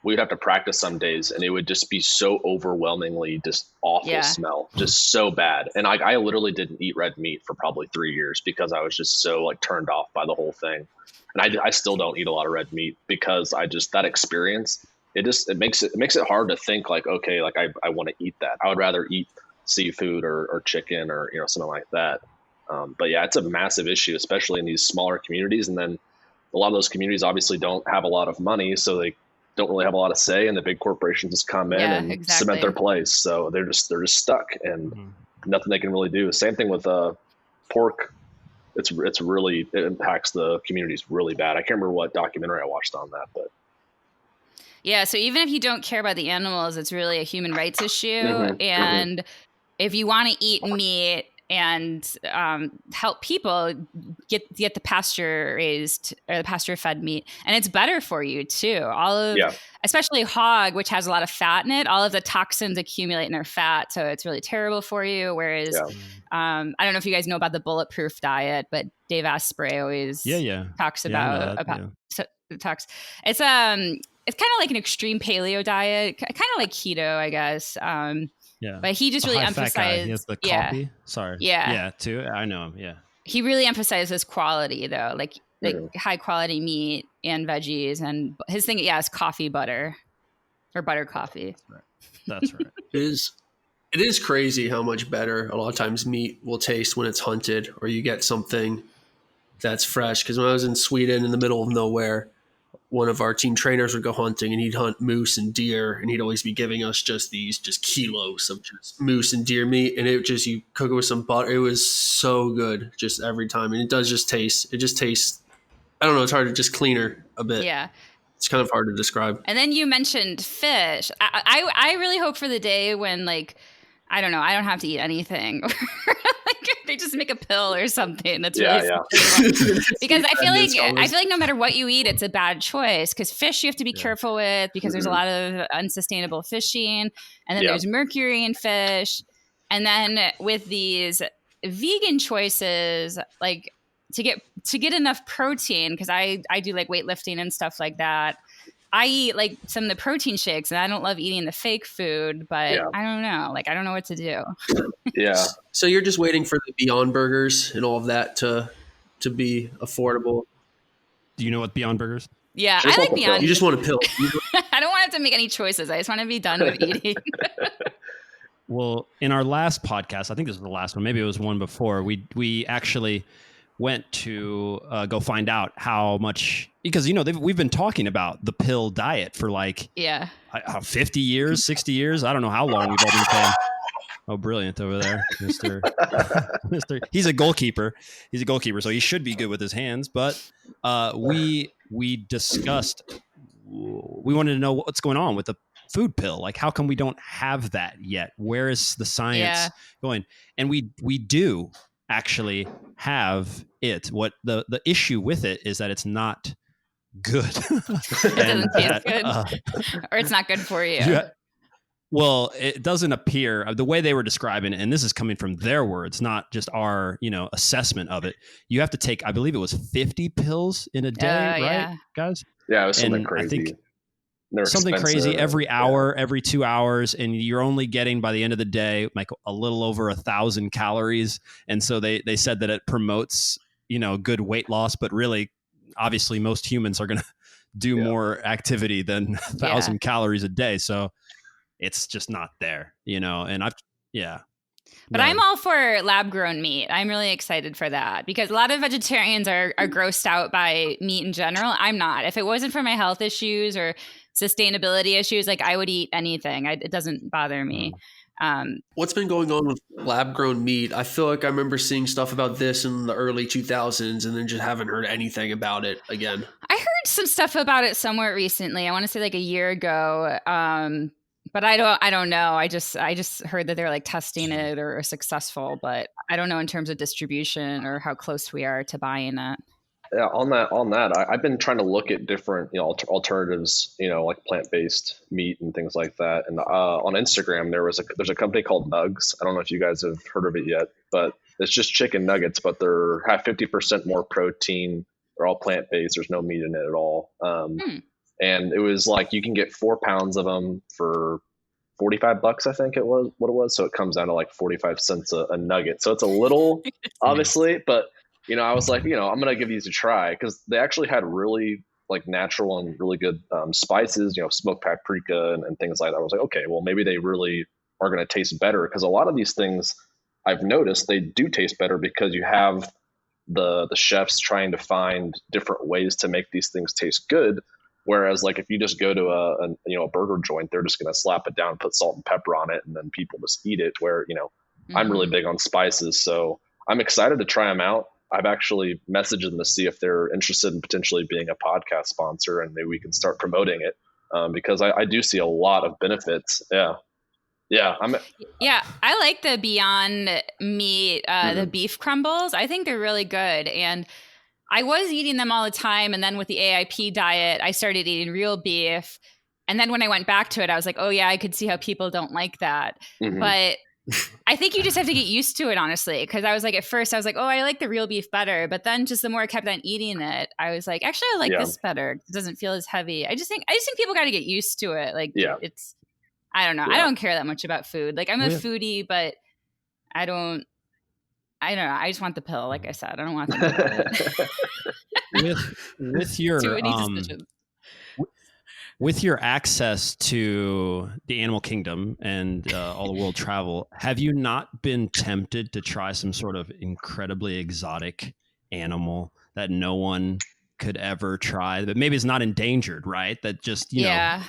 we'd have to practice some days, and it would just be so overwhelmingly just awful smell, just so bad. And I literally didn't eat red meat for probably 3 years because I was just so like turned off by the whole thing. And I still don't eat a lot of red meat because that experience, it makes it hard to think like, okay, like I want to eat that. I would rather eat seafood or chicken or, something like that. But yeah, it's a massive issue, especially in these smaller communities. And then a lot of those communities obviously don't have a lot of money, so they don't really have a lot of say, and the big corporations just come in and cement their place. So they're just stuck, and nothing they can really do. Same thing with pork. It impacts the communities really bad. I can't remember what documentary I watched on that, but yeah. So even if you don't care about the animals, it's really a human rights issue. And if you want to eat meat and help people get the pasture raised or the pasture fed meat, and it's better for you too. Especially hog, which has a lot of fat in it, all of the toxins accumulate in their fat, so it's really terrible for you. Whereas I don't know if you guys know about the Bulletproof Diet, but Dave Asprey always talks about talks. It's kind of like an extreme paleo diet, kind of like keto, I guess. Yeah, but he just really emphasized. He has the coffee. Sorry. Yeah, too. I know him. Yeah. He really emphasizes quality though, like high quality meat and veggies, and his thing, is coffee butter or butter coffee. That's right. It is crazy how much better a lot of times meat will taste when it's hunted, or you get something that's fresh. Because when I was in Sweden in the middle of nowhere, one of our team trainers would go hunting, and he'd hunt moose and deer, and he'd always be giving us just kilos of just moose and deer meat. And you cook it with some butter. It was so good just every time. And it just tastes I don't know. It's hard to just cleaner a bit. Yeah. It's kind of hard to describe. And then you mentioned fish. I really hope for the day when, like, I don't know, I don't have to eat anything. Like they just make a pill or something. That's really because I feel like no matter what you eat, it's a bad choice. Because fish you have to be careful with because there's a lot of unsustainable fishing, and then there's mercury in fish, and then with these vegan choices, like to get enough protein, because I do like weightlifting and stuff like that. I eat like some of the protein shakes, and I don't love eating the fake food, but I don't know. Like, I don't know what to do. Yeah. So you're just waiting for the Beyond Burgers and all of that to be affordable. Do you know what Beyond Burgers? Yeah, I like Beyond. You just want a pill. I don't want to have to make any choices. I just want to be done with eating. Well, in our last podcast, I think this was the last one. Maybe it was one before. We actually went to go find out how much, because we've been talking about the pill diet for like 50 years, 60 years. I don't know how long we've all been saying. Oh, brilliant over there, Mr. He's a goalkeeper. He's a goalkeeper, so he should be good with his hands. But we discussed. We wanted to know what's going on with the food pill. Like, how come we don't have that yet? Where is the science going? And we do actually have it. What the issue with it is that it's not good. It doesn't taste good, or it's not good for you. Well, it doesn't appear the way they were describing it, and this is coming from their words, not just our assessment of it. You have to take, I believe it was 50 pills in a day, right, guys? Yeah, it was something crazy. I think something crazy every hour, every 2 hours, and you're only getting by the end of the day like a little over 1,000 calories. And so they said that it promotes good weight loss, but really, obviously, most humans are going to do more activity than 1,000 calories a day. So it's just not there, And But I'm all for lab grown meat. I'm really excited for that because a lot of vegetarians are grossed out by meat in general. I'm not. If it wasn't for my health issues or sustainability issues, like I would eat anything. It doesn't bother me. What's been going on with lab grown meat? I feel like I remember seeing stuff about this in the early 2000s and then just haven't heard anything about it again. I heard some stuff about it somewhere recently. I want to say like a year ago. But I don't know. I just heard that they're like testing it or are successful, but I don't know in terms of distribution or how close we are to buying it. Yeah, on that, I've been trying to look at different alternatives, like plant-based meat and things like that. And on Instagram, there's a company called Nugs. I don't know if you guys have heard of it yet, but it's just chicken nuggets, but they have 50% more protein. They're all plant-based. There's no meat in it at all. And it was like you can get 4 pounds of them for $45, I think it was what it was. So it comes down to like 45 cents a nugget. So it's a little, obviously, but I was like, I'm going to give these a try because they actually had really like natural and really good spices, smoked paprika and things like that. I was like, okay, well, maybe they really are going to taste better because a lot of these things I've noticed they do taste better because you have the chefs trying to find different ways to make these things taste good. Whereas like if you just go to a burger joint, they're just going to slap it down, put salt and pepper on it, and then people just eat it. Where I'm really big on spices, so I'm excited to try them out. I've actually messaged them to see if they're interested in potentially being a podcast sponsor, and maybe we can start promoting it because I do see a lot of benefits. Yeah, I like the Beyond Meat, the beef crumbles. I think they're really good, and I was eating them all the time. And then with the AIP diet, I started eating real beef. And then when I went back to it, I was like, oh yeah, I could see how people don't like that. But I think you just have to get used to it, honestly. Because I was like, at first I was like, oh, I like the real beef better. But then just the more I kept on eating it, I was like, actually, I like this better. It doesn't feel as heavy. I just think people got to get used to it. Like it's, I don't know. I don't care that much about food. Like I'm a foodie, but I don't know. I just want the pill. Like I said, I don't want to think about it. with your with your access to the animal kingdom and all the world travel, have you not been tempted to try some sort of incredibly exotic animal that no one could ever try? But maybe it's not endangered, right? That just you know,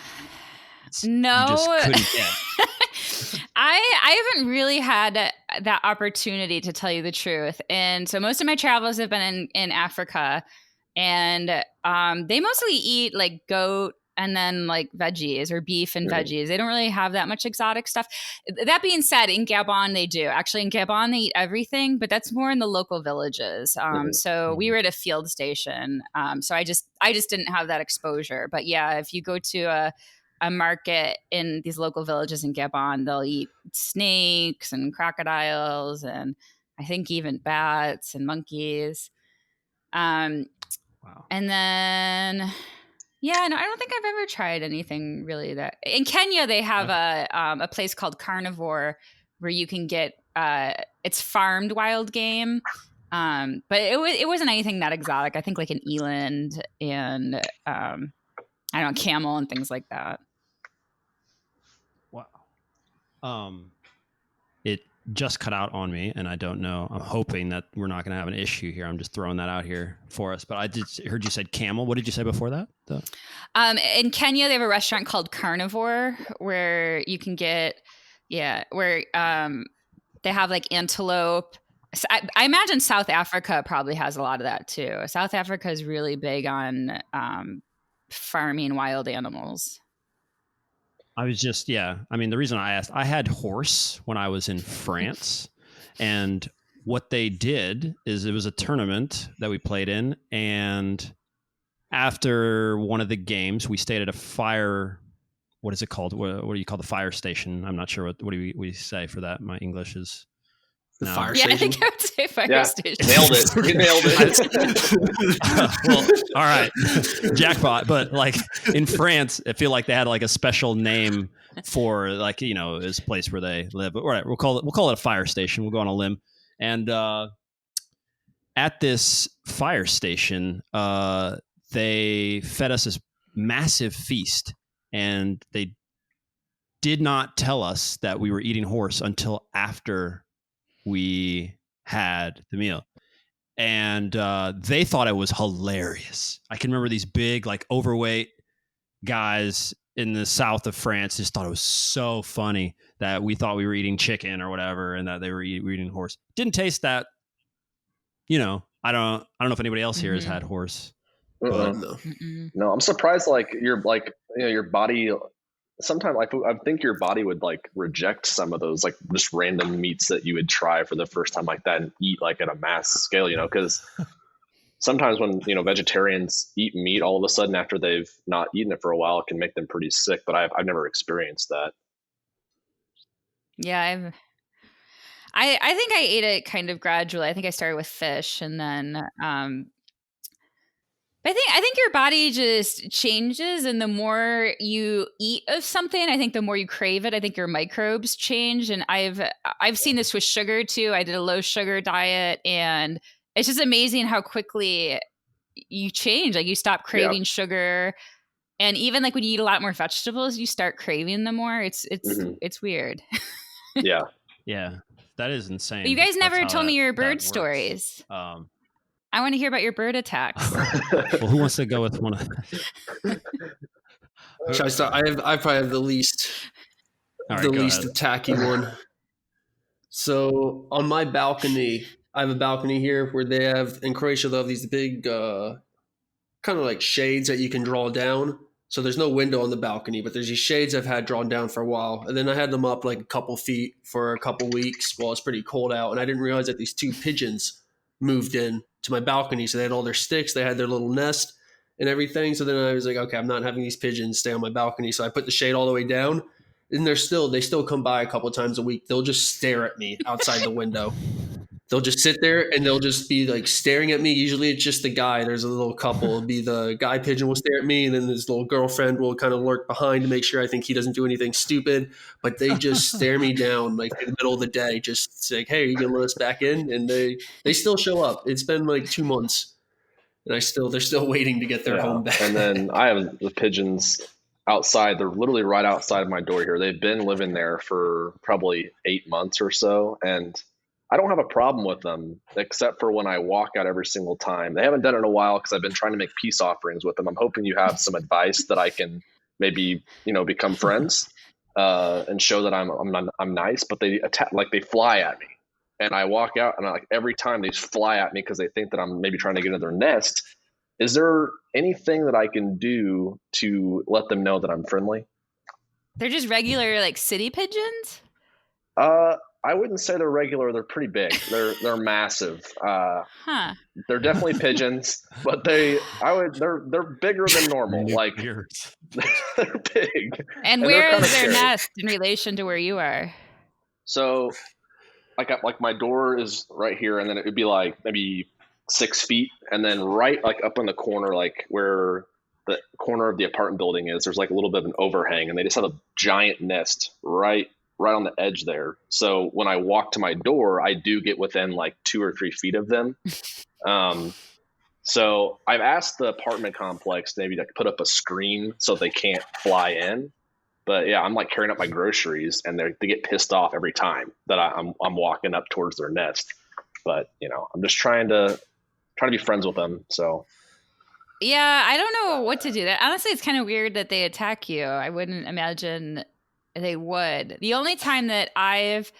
no, you just couldn't get. I haven't really had that opportunity, to tell you the truth. And so most of my travels have been in Africa. And they mostly eat like goat and then like veggies or beef and veggies. They don't really have that much exotic stuff. That being said, in Gabon, they do. Actually, in Gabon, they eat everything, but that's more in the local villages. So we were at a field station. So I just didn't have that exposure. But yeah, if you go to a market in these local villages in Gabon, they'll eat snakes and crocodiles and I think even bats and monkeys. Wow. And then, yeah, no, I don't think I've ever tried anything really that. In Kenya, they have a place called Carnivore where you can get it's farmed wild game, but it wasn't anything that exotic. I think like an eland and I don't know, camel and things like that. Wow. It just cut out on me, and I don't know. I'm hoping that we're not going to have an issue here. I'm just throwing that out here for us. But I heard you said camel. What did you say before that? In Kenya, they have a restaurant called Carnivore where you can get, where they have like antelope. I imagine South Africa probably has a lot of that too. South Africa is really big on farming wild animals. I was just, I mean, the reason I asked, I had horse when I was in France, and what they did is it was a tournament that we played in, and after one of the games, we stayed at a fire. What is it called? What do you call the fire station? I'm not sure what do we say for that. My English is the fire station. I think I would say fire station. Nailed it. You nailed it. Well, all right, jackpot. But like in France, I feel like they had like a special name for like this place where they live. But all right, we'll call it a fire station. We'll go on a limb. And at this fire station, they fed us this massive feast, and they did not tell us that we were eating horse until after we had the meal. And they thought it was hilarious. I can remember these big, like overweight guys in the south of France just thought it was so funny that we thought we were eating chicken or whatever, and that they were eating horse. Didn't taste that. I don't know if anybody else here has had horse. But no, I'm surprised. Like your body. Sometimes I think your body would like reject some of those like just random meats that you would try for the first time like that and eat like at a mass scale, because sometimes when, vegetarians eat meat all of a sudden after they've not eaten it for a while, it can make them pretty sick. But I've never experienced that. Yeah, I think I ate it kind of gradually. I think I started with fish and then I think your body just changes, and the more you eat of something, I think the more you crave it. I think your microbes change, and I've seen this with sugar too. I did a low sugar diet, and it's just amazing how quickly you change. Like you stop craving sugar, and even like when you eat a lot more vegetables, you start craving them more. It's weird. Yeah, that is insane. But you guys never told me your bird stories. I want to hear about your bird attacks. Well, who wants to go with one of Should I start? I probably have the least attacky one. So on my balcony, I have a balcony here where they have, in Croatia, they have these big kind of like shades that you can draw down. So there's no window on the balcony, but there's these shades I've had drawn down for a while. And then I had them up like a couple feet for a couple weeks while it's pretty cold out. And I didn't realize that these two pigeons moved in to my balcony. So they had all their sticks, they had their little nest and everything. So then I was like, okay, I'm not having these pigeons stay on my balcony. So I put the shade all the way down, and they still come by a couple of times a week. They'll just stare at me outside the window. They'll just sit there and they'll just be like staring at me. Usually it's just the guy. There's a little couple. It'll be the guy pigeon will stare at me, and then his little girlfriend will kind of lurk behind to make sure I think he doesn't do anything stupid. But they just stare me down like in the middle of the day, just like, hey, are you gonna let us back in? And they still show up. It's been like 2 months, and they're still waiting to get their home back. And then I have the pigeons outside. They're literally right outside of my door here. They've been living there for probably 8 months or so, and I don't have a problem with them, except for when I walk out every single time. They haven't done it in a while because I've been trying to make peace offerings with them. I'm hoping you have some advice that I can maybe, become friends and show that I'm nice. But they attack, like they fly at me, and I walk out, and every time they fly at me because they think that I'm maybe trying to get into their nest. is there anything that I can do to let them know that I'm friendly? They're just regular like city pigeons? I wouldn't say they're regular. They're pretty big. They're massive. They're definitely pigeons, but they're bigger than normal. Like they're big. And where is their nest in relation to where you are? So, like my door is right here, and then it would be like maybe 6 feet, and then right like up in the corner, like where the corner of the apartment building is, there's like a little bit of an overhang, and they just have a giant nest right on the edge there. So when I walk to my door, I do get within like 2 or 3 feet of them. So I've asked the apartment complex maybe to put up a screen so they can't fly in. But yeah, I'm like carrying up my groceries, and they get pissed off every time that I'm walking up towards their nest. But I'm just trying to be friends with them. So yeah, I don't know what to do. That honestly, it's kind of weird that they attack you. I wouldn't imagine they would. The only time that I've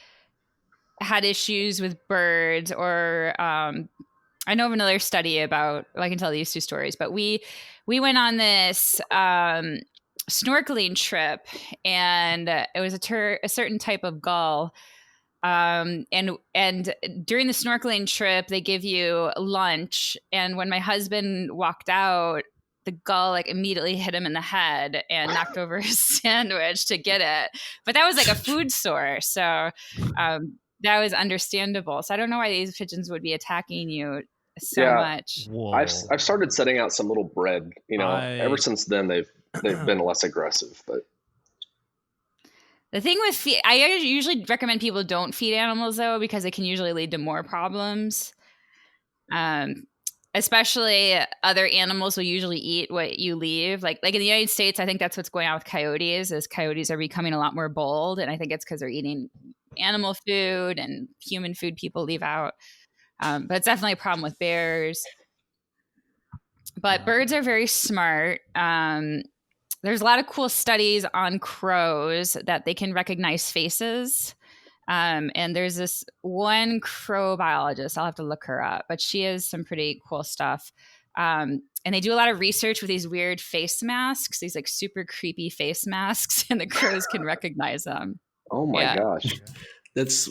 had issues with birds, or I know of another study about, I can tell these 2 stories, but we went on this snorkeling trip, and it was a certain type of gull. And during the snorkeling trip, they give you lunch. And when my husband walked out, the gull like immediately hit him in the head and knocked over his sandwich to get it. But that was like a food source. So that was understandable. So I don't know why these pigeons would be attacking you so much. Whoa. I've started setting out some little bread, ever since then they've been less aggressive, but the thing with I usually recommend people don't feed animals though, because it can usually lead to more problems. Especially other animals will usually eat what you leave. Like in the United States, I think that's what's going on with coyotes, is coyotes are becoming a lot more bold. And I think it's because they're eating animal food and human food people leave out. But it's definitely a problem with bears. But birds are very smart. There's a lot of cool studies on crows that they can recognize faces. And there's this one crow biologist, I'll have to look her up, but she has some pretty cool stuff. And they do a lot of research with these weird face masks, these like super creepy face masks, and the crows can recognize them. Oh my gosh. That's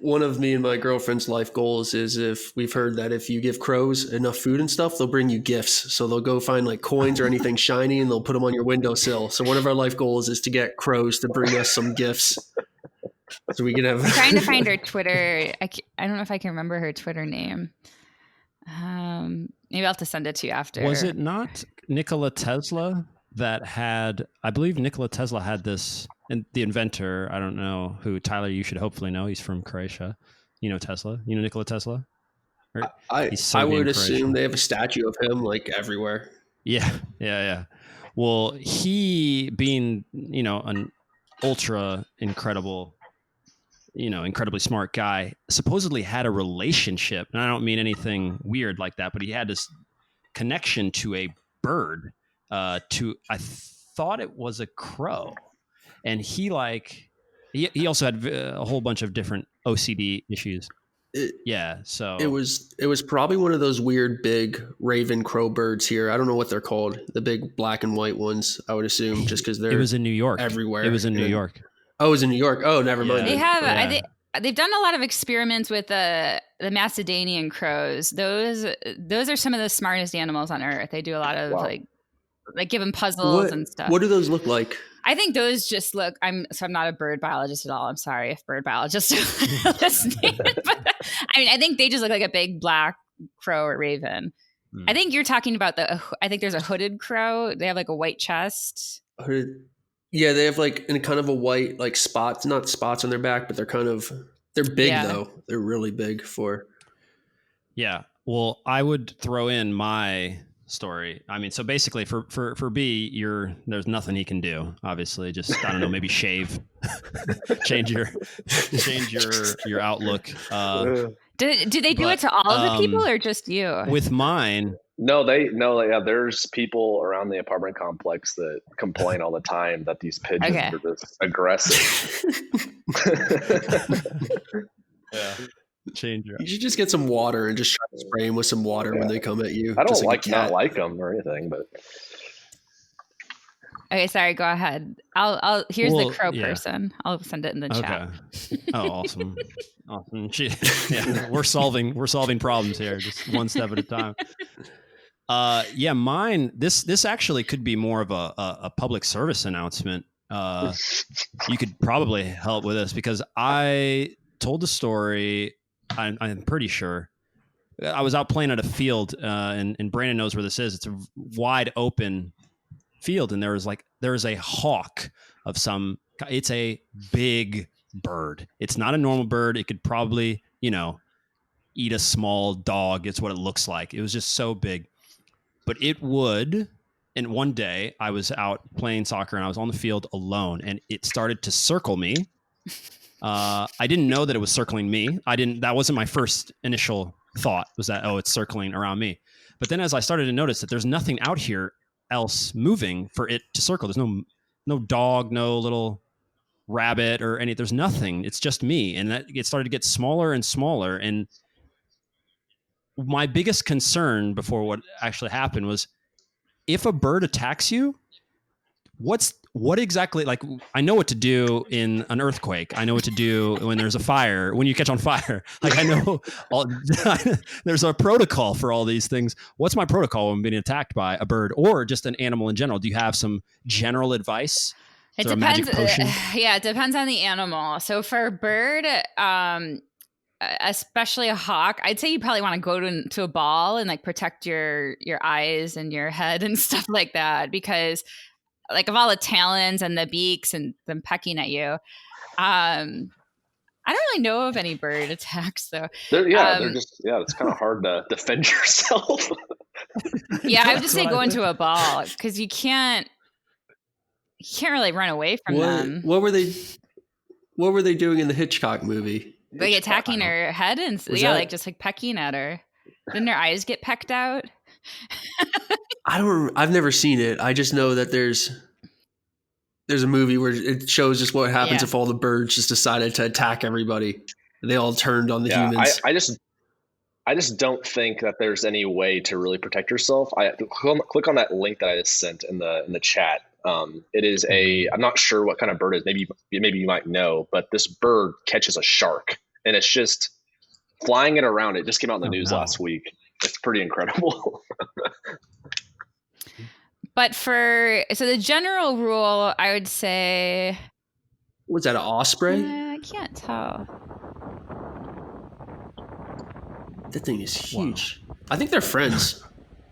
one of me and my girlfriend's life goals is, if we've heard that if you give crows enough food and stuff, they'll bring you gifts. So they'll go find like coins or anything shiny, and they'll put them on your windowsill. So one of our life goals is to get crows to bring us some gifts. So we can have. I'm trying to find her Twitter. I don't know if I can remember her Twitter name. Maybe I'll have to send it to you after. Was it not Nikola Tesla that had? I believe Nikola Tesla had this, and the inventor. I don't know who. Tyler, you should hopefully know. He's from Croatia. You know Tesla. You know Nikola Tesla. I would assume they have a statue of him like everywhere. Yeah. Well, he being an ultra incredible. Incredibly smart guy, supposedly had a relationship, and I don't mean anything weird like that, but he had this connection to a bird, I thought it was a crow, and he also had a whole bunch of different OCD issues. So it was probably one of those weird big raven crow birds here. I don't know what they're called, the big black and white ones, I would assume, just because they're. It was in New York. Everywhere. It was in New York. Oh, it was in New York. Oh, never mind. They have. They've done a lot of experiments with the Macedonian crows. Those are some of the smartest animals on earth. They do a lot of like give them puzzles and stuff. What do those look like? I think those just look. I'm not a bird biologist at all. I'm sorry if bird biologists are listening, but I think they just look like a big black crow or raven. I think you're talking about I think there's a hooded crow. They have like a white chest. Yeah, they have like in kind of a white like spots, not spots on their back, but they're big though. They're really big for. Yeah. Well, I would throw in my story. I mean, so basically for B, there's nothing he can do. Obviously, just I don't know, maybe shave, change your outlook. Do they do it to all of the people or just you? With mine. No, there's people around the apartment complex that complain all the time that these pigeons are just aggressive. Change your. You should just get some water and just try to spray them with some water when they come at you. I don't just like not like them or anything, but. Okay, sorry. Go ahead. I'll. Here's the crow person. I'll send it in the chat. Oh, awesome. We're solving problems here, just one step at a time. Mine. This actually could be more of a public service announcement. You could probably help with this because I told the story. I'm pretty sure. I was out playing at a field, and Brandon knows where this is. It's a wide open field, and there is a hawk of some. It's a big bird. It's not a normal bird. It could probably, eat a small dog. It's what it looks like. It was just so big, but it would. And one day I was out playing soccer and I was on the field alone, and it started to circle me. I didn't know that it was circling me. That wasn't my first initial thought, was that, it's circling around me. But then as I started to notice that there's nothing out here else moving for it to circle, there's no dog, no little rabbit or there's nothing. It's just me. And that it started to get smaller and smaller. And my biggest concern before what actually happened was, if a bird attacks you, what exactly, like, I know what to do in an earthquake. I know what to do when there's a fire, when you catch on fire. Like, I know there's a protocol for all these things. What's my protocol when being attacked by a bird or just an animal in general? Do you have some general advice? It depends. It depends on the animal. So for a bird, especially a hawk, I'd say you probably want to go to a ball and like protect your eyes and your head and stuff like that, because like of all the talons and the beaks and them pecking at you, I don't really know of any bird attacks though. They're just it's kind of hard to defend yourself. I would just say go into a ball because you can't really run away from them. What were they doing in the Hitchcock movie? Like attacking her head and just like pecking at her. Didn't her eyes get pecked out? I've never seen it. I just know that there's a movie where it shows just what happens if all the birds just decided to attack everybody. They all turned on the humans. I just don't think that there's any way to really protect yourself. Click on that link that I just sent in the chat. It is I'm not sure what kind of bird it is. Maybe you might know, but this bird catches a shark and it's just flying it around. It just came out in the news last week. It's pretty incredible. But so the general rule, I would say, was that an osprey? I can't tell. That thing is huge. Wow. I think they're friends.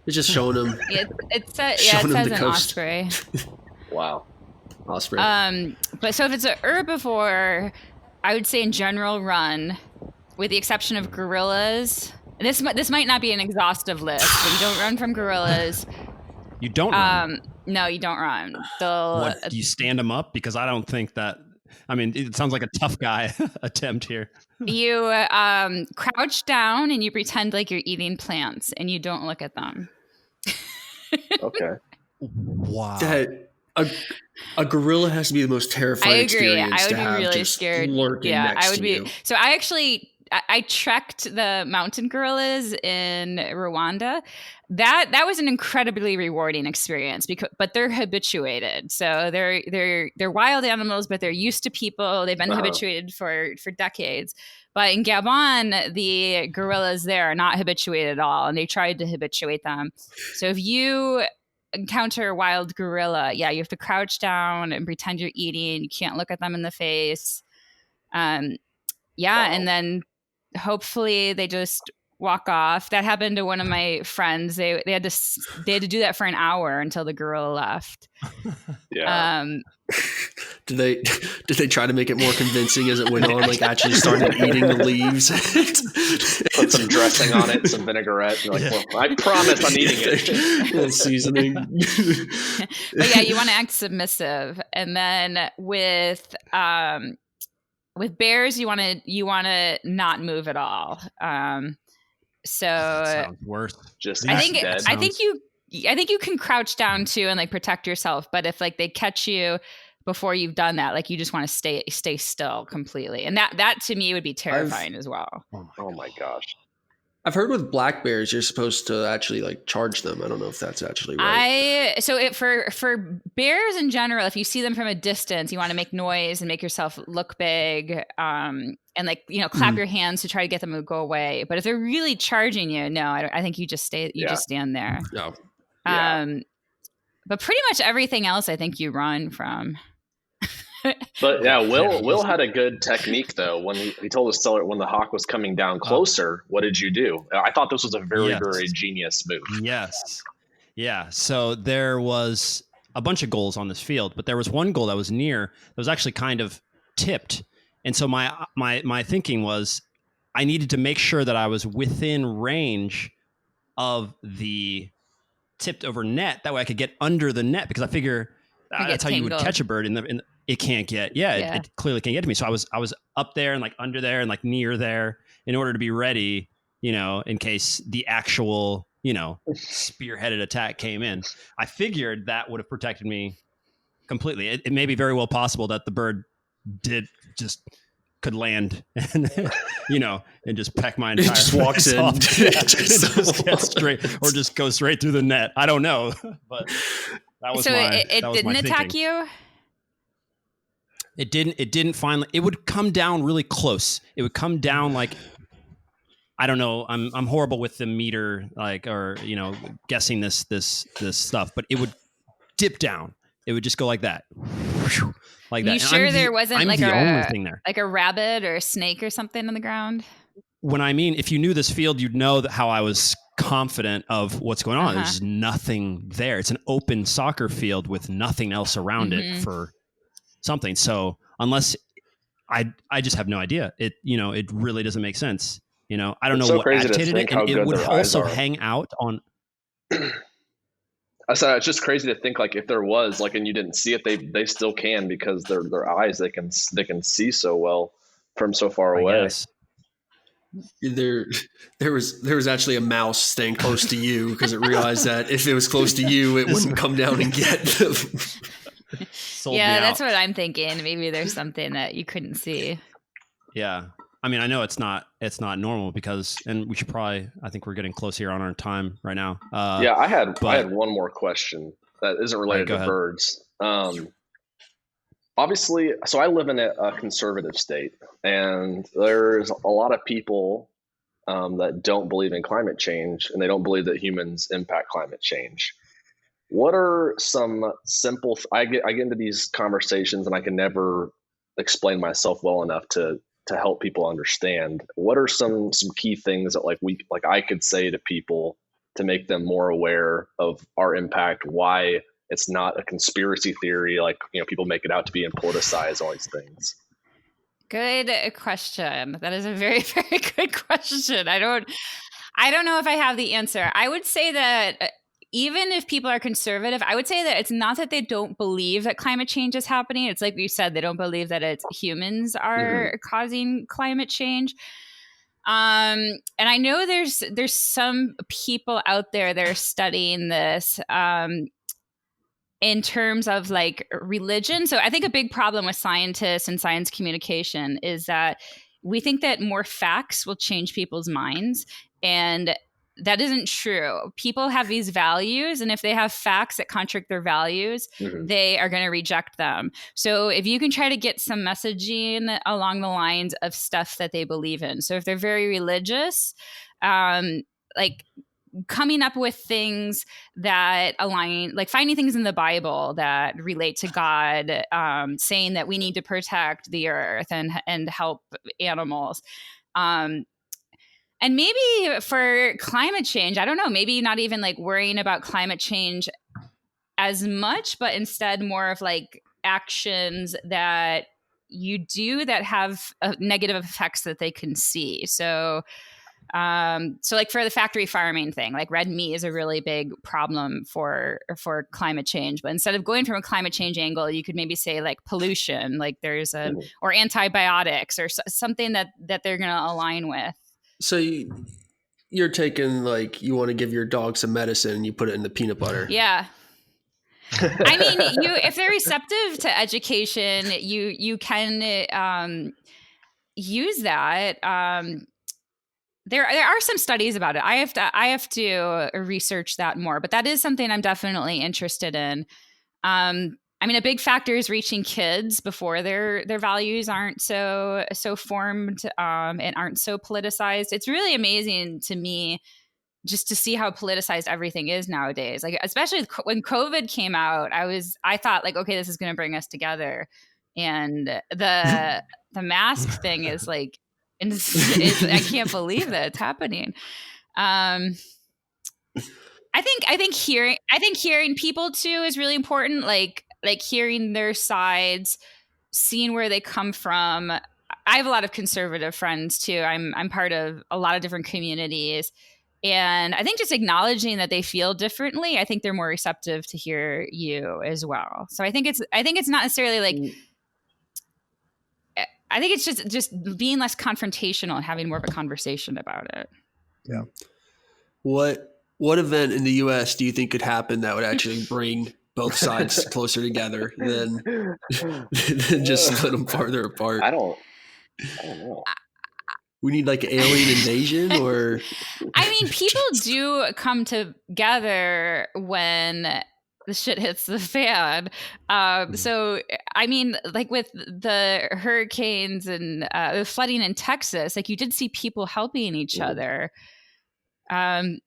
It's just showing them. It says an osprey. Wow. Osprey. But so if it's an herbivore, I would say in general run, with the exception of gorillas. This might not be an exhaustive list, but you don't run from gorillas. You don't run? No, you don't run. Do you stand them up? Because I don't think that... I mean, it sounds like a tough guy attempt here. You crouch down and you pretend like you're eating plants and you don't look at them. Okay. Wow. A gorilla has to be the most terrifying experience. I would to be have really just scared. Lurking next I would to be. You. So I trekked the mountain gorillas in Rwanda. That was an incredibly rewarding experience but they're habituated. So they're wild animals, but they're used to people. They've been habituated for decades. But in Gabon, the gorillas there are not habituated at all, and they tried to habituate them. So if you encounter a wild gorilla, you have to crouch down and pretend you're eating. You can't look at them in the face. And then hopefully they just walk off. That happened to one of my friends. They had to do that for an hour until the gorilla left. Yeah. Did they try to make it more convincing as it went on? Like actually started eating the leaves. Put some dressing on it, some vinaigrette. You're like, well, I promise I'm eating it. Seasoning. But you want to act submissive, and then with bears, you want to not move at all. So that sounds worse. I think you can crouch down too and like protect yourself. But if like they catch you before you've done that. Like you just want to stay still completely. And that to me would be terrifying as well. Oh my gosh. I've heard with black bears, you're supposed to actually like charge them. I don't know if that's actually right. For bears in general, if you see them from a distance, you want to make noise and make yourself look big, and like, you know, clap your hands to try to get them to go away. But if they're really charging you, no, I think you just stay. You just stand there. No. But pretty much everything else, I think you run from. But yeah, Will had a good technique though. When he told us when the hawk was coming down closer, what did you do? I thought this was a very genius move. Yes. Yeah. So there was a bunch of goals on this field, but there was one goal that was near that was actually kind of tipped. And so my thinking was I needed to make sure that I was within range of the tipped over net. That way I could get under the net, because I figure that's how you would catch a bird it can't get, it clearly can't get to me. So I was up there and like under there and like near there in order to be ready, you know, in case the actual, you know, spearheaded attack came in. I figured that would have protected me completely. It may be very well possible that the bird could land and, you know, and just peck my entire just walks in off. Just get straight, or just go straight through the net. I don't know, but that was it didn't attack you. It didn't finally. It would come down really close. It would come down like, I don't know. I'm horrible with the meter, like, or, you know, guessing this stuff. But it would dip down. It would just go like that, like that. You sure there wasn't like a rabbit or a snake or something on the ground? If you knew this field, you'd know how I was confident of what's going on. There's nothing there. It's an open soccer field with nothing else around it for something. So unless I just have no idea. It really doesn't make sense. You know, I don't know what agitated it, and it would also hang out on. I said it's just crazy to think like if there was like and you didn't see it, they still can, because their eyes they can see so well from so far away. There was actually a mouse staying close to you because it realized that if it was close to you, it wouldn't come down and get them. That's what I'm thinking. Maybe there's something that you couldn't see. Yeah. I mean, I know it's not normal and we should probably, I think we're getting close here on our time right now. I had one more question that isn't related to birds. Obviously, so I live in a conservative state, and there's a lot of people that don't believe in climate change, and they don't believe that humans impact climate change. What are some simple? I get into these conversations, and I can never explain myself well enough to help people understand. What are some key things that I could say to people to make them more aware of our impact? Why it's not a conspiracy theory, like, you know, people make it out to be, and politicize all these things. Good question. That is a very, very good question. I don't know if I have the answer. I would say that even if people are conservative, I would say that it's not that they don't believe that climate change is happening. It's like you said, they don't believe that it's humans are causing climate change. And I know there's some people out there that are studying this in terms of like religion. So I think a big problem with scientists and science communication is that we think that more facts will change people's minds, and that isn't true. People have these values, and if they have facts that contradict their values, they are going to reject them. So if you can try to get some messaging along the lines of stuff that they believe in. So if they're very religious, like coming up with things that align, like finding things in the Bible that relate to God, saying that we need to protect the earth and help animals. And maybe for climate change, I don't know, maybe not even like worrying about climate change as much, but instead more of like actions that you do that have negative effects that they can see. So like for the factory farming thing, like red meat is a really big problem for climate change. But instead of going from a climate change angle, you could maybe say like pollution, like there's or antibiotics or something that they're going to align with. So you're taking like, you want to give your dog some medicine and you put it in the peanut butter. Yeah. I mean, if they're receptive to education, you can use that. There are some studies about it. I have to research that more, but that is something I'm definitely interested in. I mean, a big factor is reaching kids before their values aren't so formed and aren't so politicized. It's really amazing to me just to see how politicized everything is nowadays. Like, especially when COVID came out, I thought like, okay, this is going to bring us together. And the mask thing is like, I can't believe that it's happening. I think hearing people too is really important. Like hearing their sides, seeing where they come from. I have a lot of conservative friends too. I'm part of a lot of different communities. And I think just acknowledging that they feel differently, I think they're more receptive to hear you as well. So I think it's not necessarily like, I think it's just being less confrontational and having more of a conversation about it. Yeah. What event in the US do you think could happen that would actually bring both sides closer together than just split them farther apart? I don't know. We need like an alien invasion, or I mean, people do come together when the shit hits the fan. So, I mean, like with the hurricanes and the flooding in Texas, like you did see people helping each other. And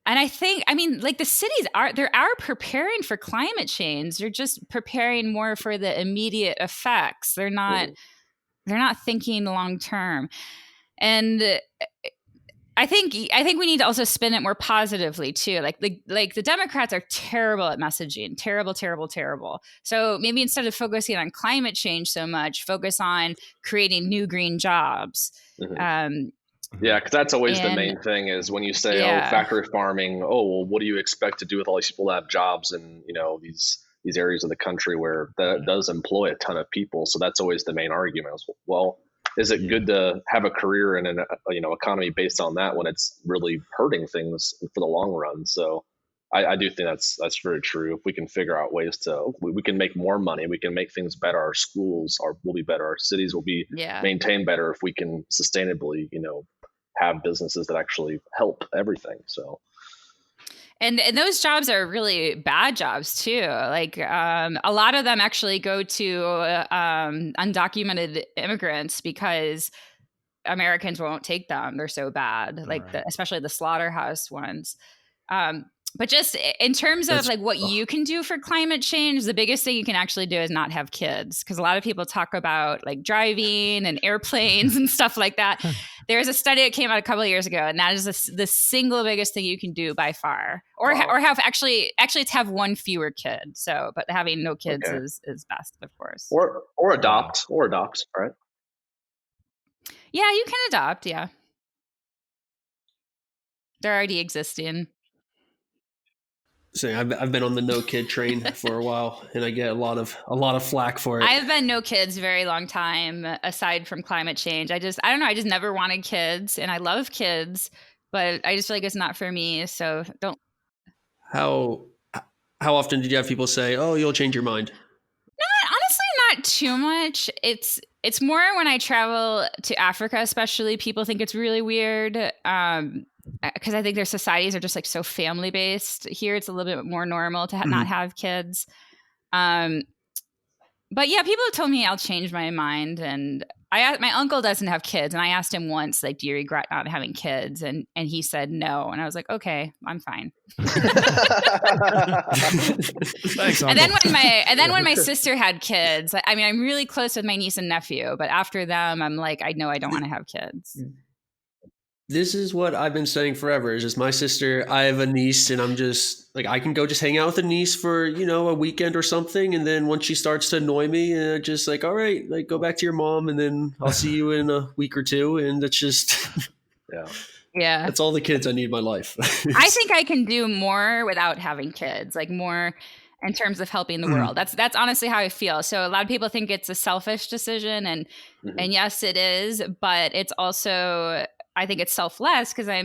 I think, I mean, like the cities are preparing for climate change. They're just preparing more for the immediate effects. They're not thinking long term. And I think we need to also spin it more positively too. Like the Democrats are terrible at messaging, terrible. So maybe instead of focusing on climate change so much, focus on creating new green jobs. Mm-hmm. Yeah, because that's always the main thing is when you say, factory farming, well, what do you expect to do with all these people that have jobs in, these areas of the country where that does employ a ton of people? So that's always the main argument. Well, is it good to have a career in an economy based on that when it's really hurting things for the long run? So I do think that's very true. If we can figure out ways we can make more money, we can make things better. Our schools will be better. Our cities will be maintained better if we can sustainably, have businesses that actually help everything. So. And those jobs are really bad jobs too. Like a lot of them actually go to undocumented immigrants because Americans won't take them. They're so bad, like especially the slaughterhouse ones. But just in terms of like what you can do for climate change, the biggest thing you can actually do is not have kids. Because a lot of people talk about like driving and airplanes and stuff like that. There's a study that came out a couple of years ago, and that is the single biggest thing you can do by far. Or have actually it's have one fewer kid. So, but having no kids is best, of course. Or adopt, right? Yeah, you can adopt. Yeah, they're already existing. So I've been on the no kid train for a while, and I get a lot of flack for it. I've been no kids a very long time, aside from climate change. I don't know. I just never wanted kids, and I love kids, but I just feel like it's not for me. So don't. How often did you have people say, "Oh, you'll change your mind"? Honestly, not too much. It's more when I travel to Africa, especially. People think it's really weird. Because I think their societies are just like so family based. Here, it's a little bit more normal to not have kids. But yeah, people have told me I'll change my mind. And my uncle doesn't have kids, and I asked him once, like, do you regret not having kids? And he said no. And I was like, okay, I'm fine. Thanks, and then when my sister had kids, I mean, I'm really close with my niece and nephew, but after them, I'm like, I know I don't want to have kids. This is what I've been saying forever. Is just my sister. I have a niece, and I'm just like, I can go just hang out with a niece for a weekend or something, and then once she starts to annoy me, just like, all right, like go back to your mom, and then I'll see you in a week or two, and that's just yeah. That's all the kids I need in my life. I think I can do more without having kids, like more in terms of helping the world. That's honestly how I feel. So a lot of people think it's a selfish decision, and yes, it is, but it's also I think it's selfless because I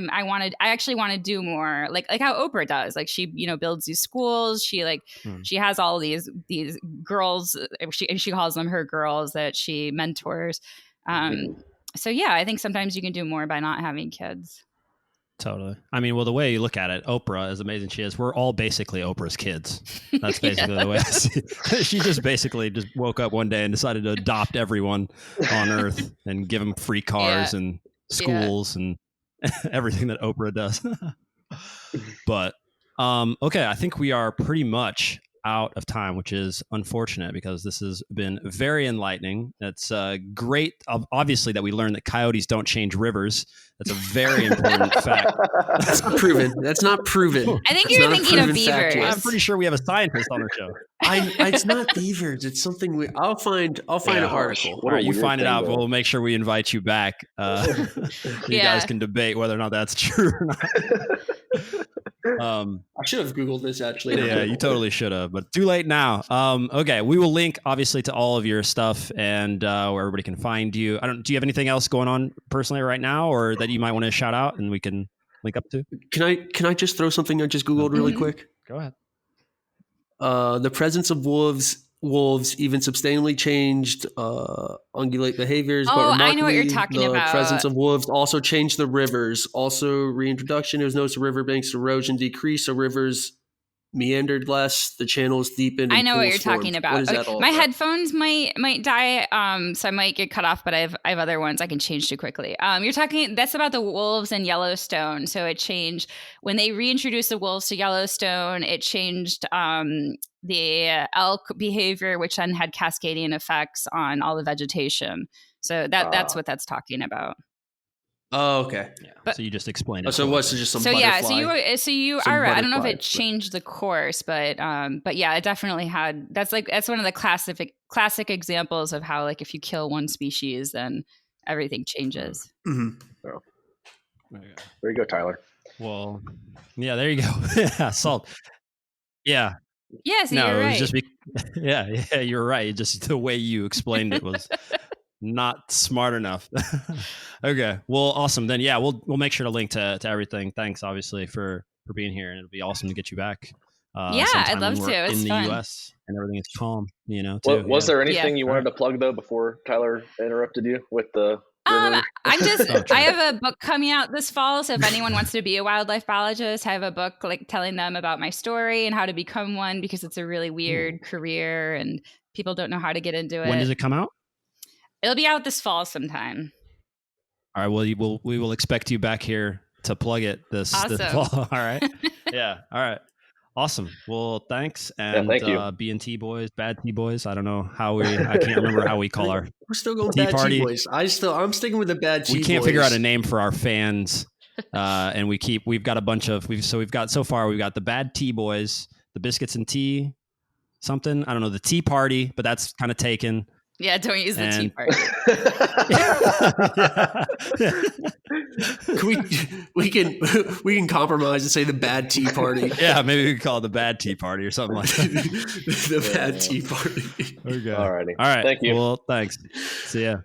actually want to do more like how Oprah does. Like she, builds these schools. She she has all these girls. She calls them her girls that she mentors. So yeah, I think sometimes you can do more by not having kids. Totally. I mean, well, the way you look at it, Oprah, as amazing she is, we're all basically Oprah's kids. That's basically the way I see it. She just woke up one day and decided to adopt everyone on Earth and give them free cars and schools and everything that Oprah does. But, okay, I think we are pretty much out of time, which is unfortunate because this has been very enlightening. It's great, obviously, that we learned that coyotes don't change rivers. That's a very important fact. That's not proven. I think you're thinking of beavers. I'm pretty sure we have a scientist on our show. It's not beavers. It's something I'll find an article. All right, you find it out. We'll make sure we invite you back. You guys can debate whether or not that's true or not. I should have Googled this actually. Yeah, you totally should have, but too late now. Okay, we will link obviously to all of your stuff and where everybody can find you. Do you have anything else going on personally right now, or that you might want to shout out and we can link up to? Can I just throw something I just Googled really quick? Go ahead. The presence of wolves even substantially changed ungulate behaviors. Oh, but remarkably, I know what you're talking about. The presence of wolves also changed the rivers. Also, reintroduction, it was noticed the riverbanks erosion decreased, so rivers meandered less, the channels deepened. I know what you're talking about. What is that all about? Headphones might die, so I might get cut off, but I have other ones I can change to quickly. That's about the wolves in Yellowstone. So it changed when they reintroduced the wolves to Yellowstone. It changed the elk behavior, which then had cascading effects on all the vegetation. So that's what that's talking about. Oh, okay. Yeah. But, so you just explained it. So it was just some butterfly. Yeah, so you are right. I don't know if it changed the course, but yeah, it definitely had. That's one of the classic examples of how if you kill one species, then everything changes. Mm-hmm. So, there you go, Tyler. Well, yeah, there you go. Yeah, salt. Yeah. Yes, you're right. It was just yeah, you're right. Just the way you explained it was not smart enough. Okay. Well, awesome. Then yeah, we'll make sure to link to everything. Thanks obviously for being here, and it'll be awesome to get you back. I'd love to. It's in fun. the US and everything is calm, Was there anything you wanted to plug though before Tyler interrupted you with the I have a book coming out this fall, so if anyone wants to be a wildlife biologist, I have a book telling them about my story and how to become one, because it's a really weird career and people don't know how to get into it. When does it come out? It'll be out this fall sometime. All right. Well, we will expect you back here to plug it this fall. All right. Yeah. All right. Awesome. Well, thanks. And thank you. B and T boys, bad T boys. I don't know I can't remember how we call our. We're still going tea bad party. T boys. I'm sticking with the bad T boys. We can't figure out a name for our fans. And we've got a bunch of, we've got the bad T boys, the biscuits and tea, something. I don't know, the tea party, but that's kind of taken. Yeah, don't use the tea party. we can compromise and say the bad tea party. Yeah, maybe we can call it the bad tea party or something like that. The bad tea party. Okay. Alrighty. All right. Thank you. Well, thanks. See ya.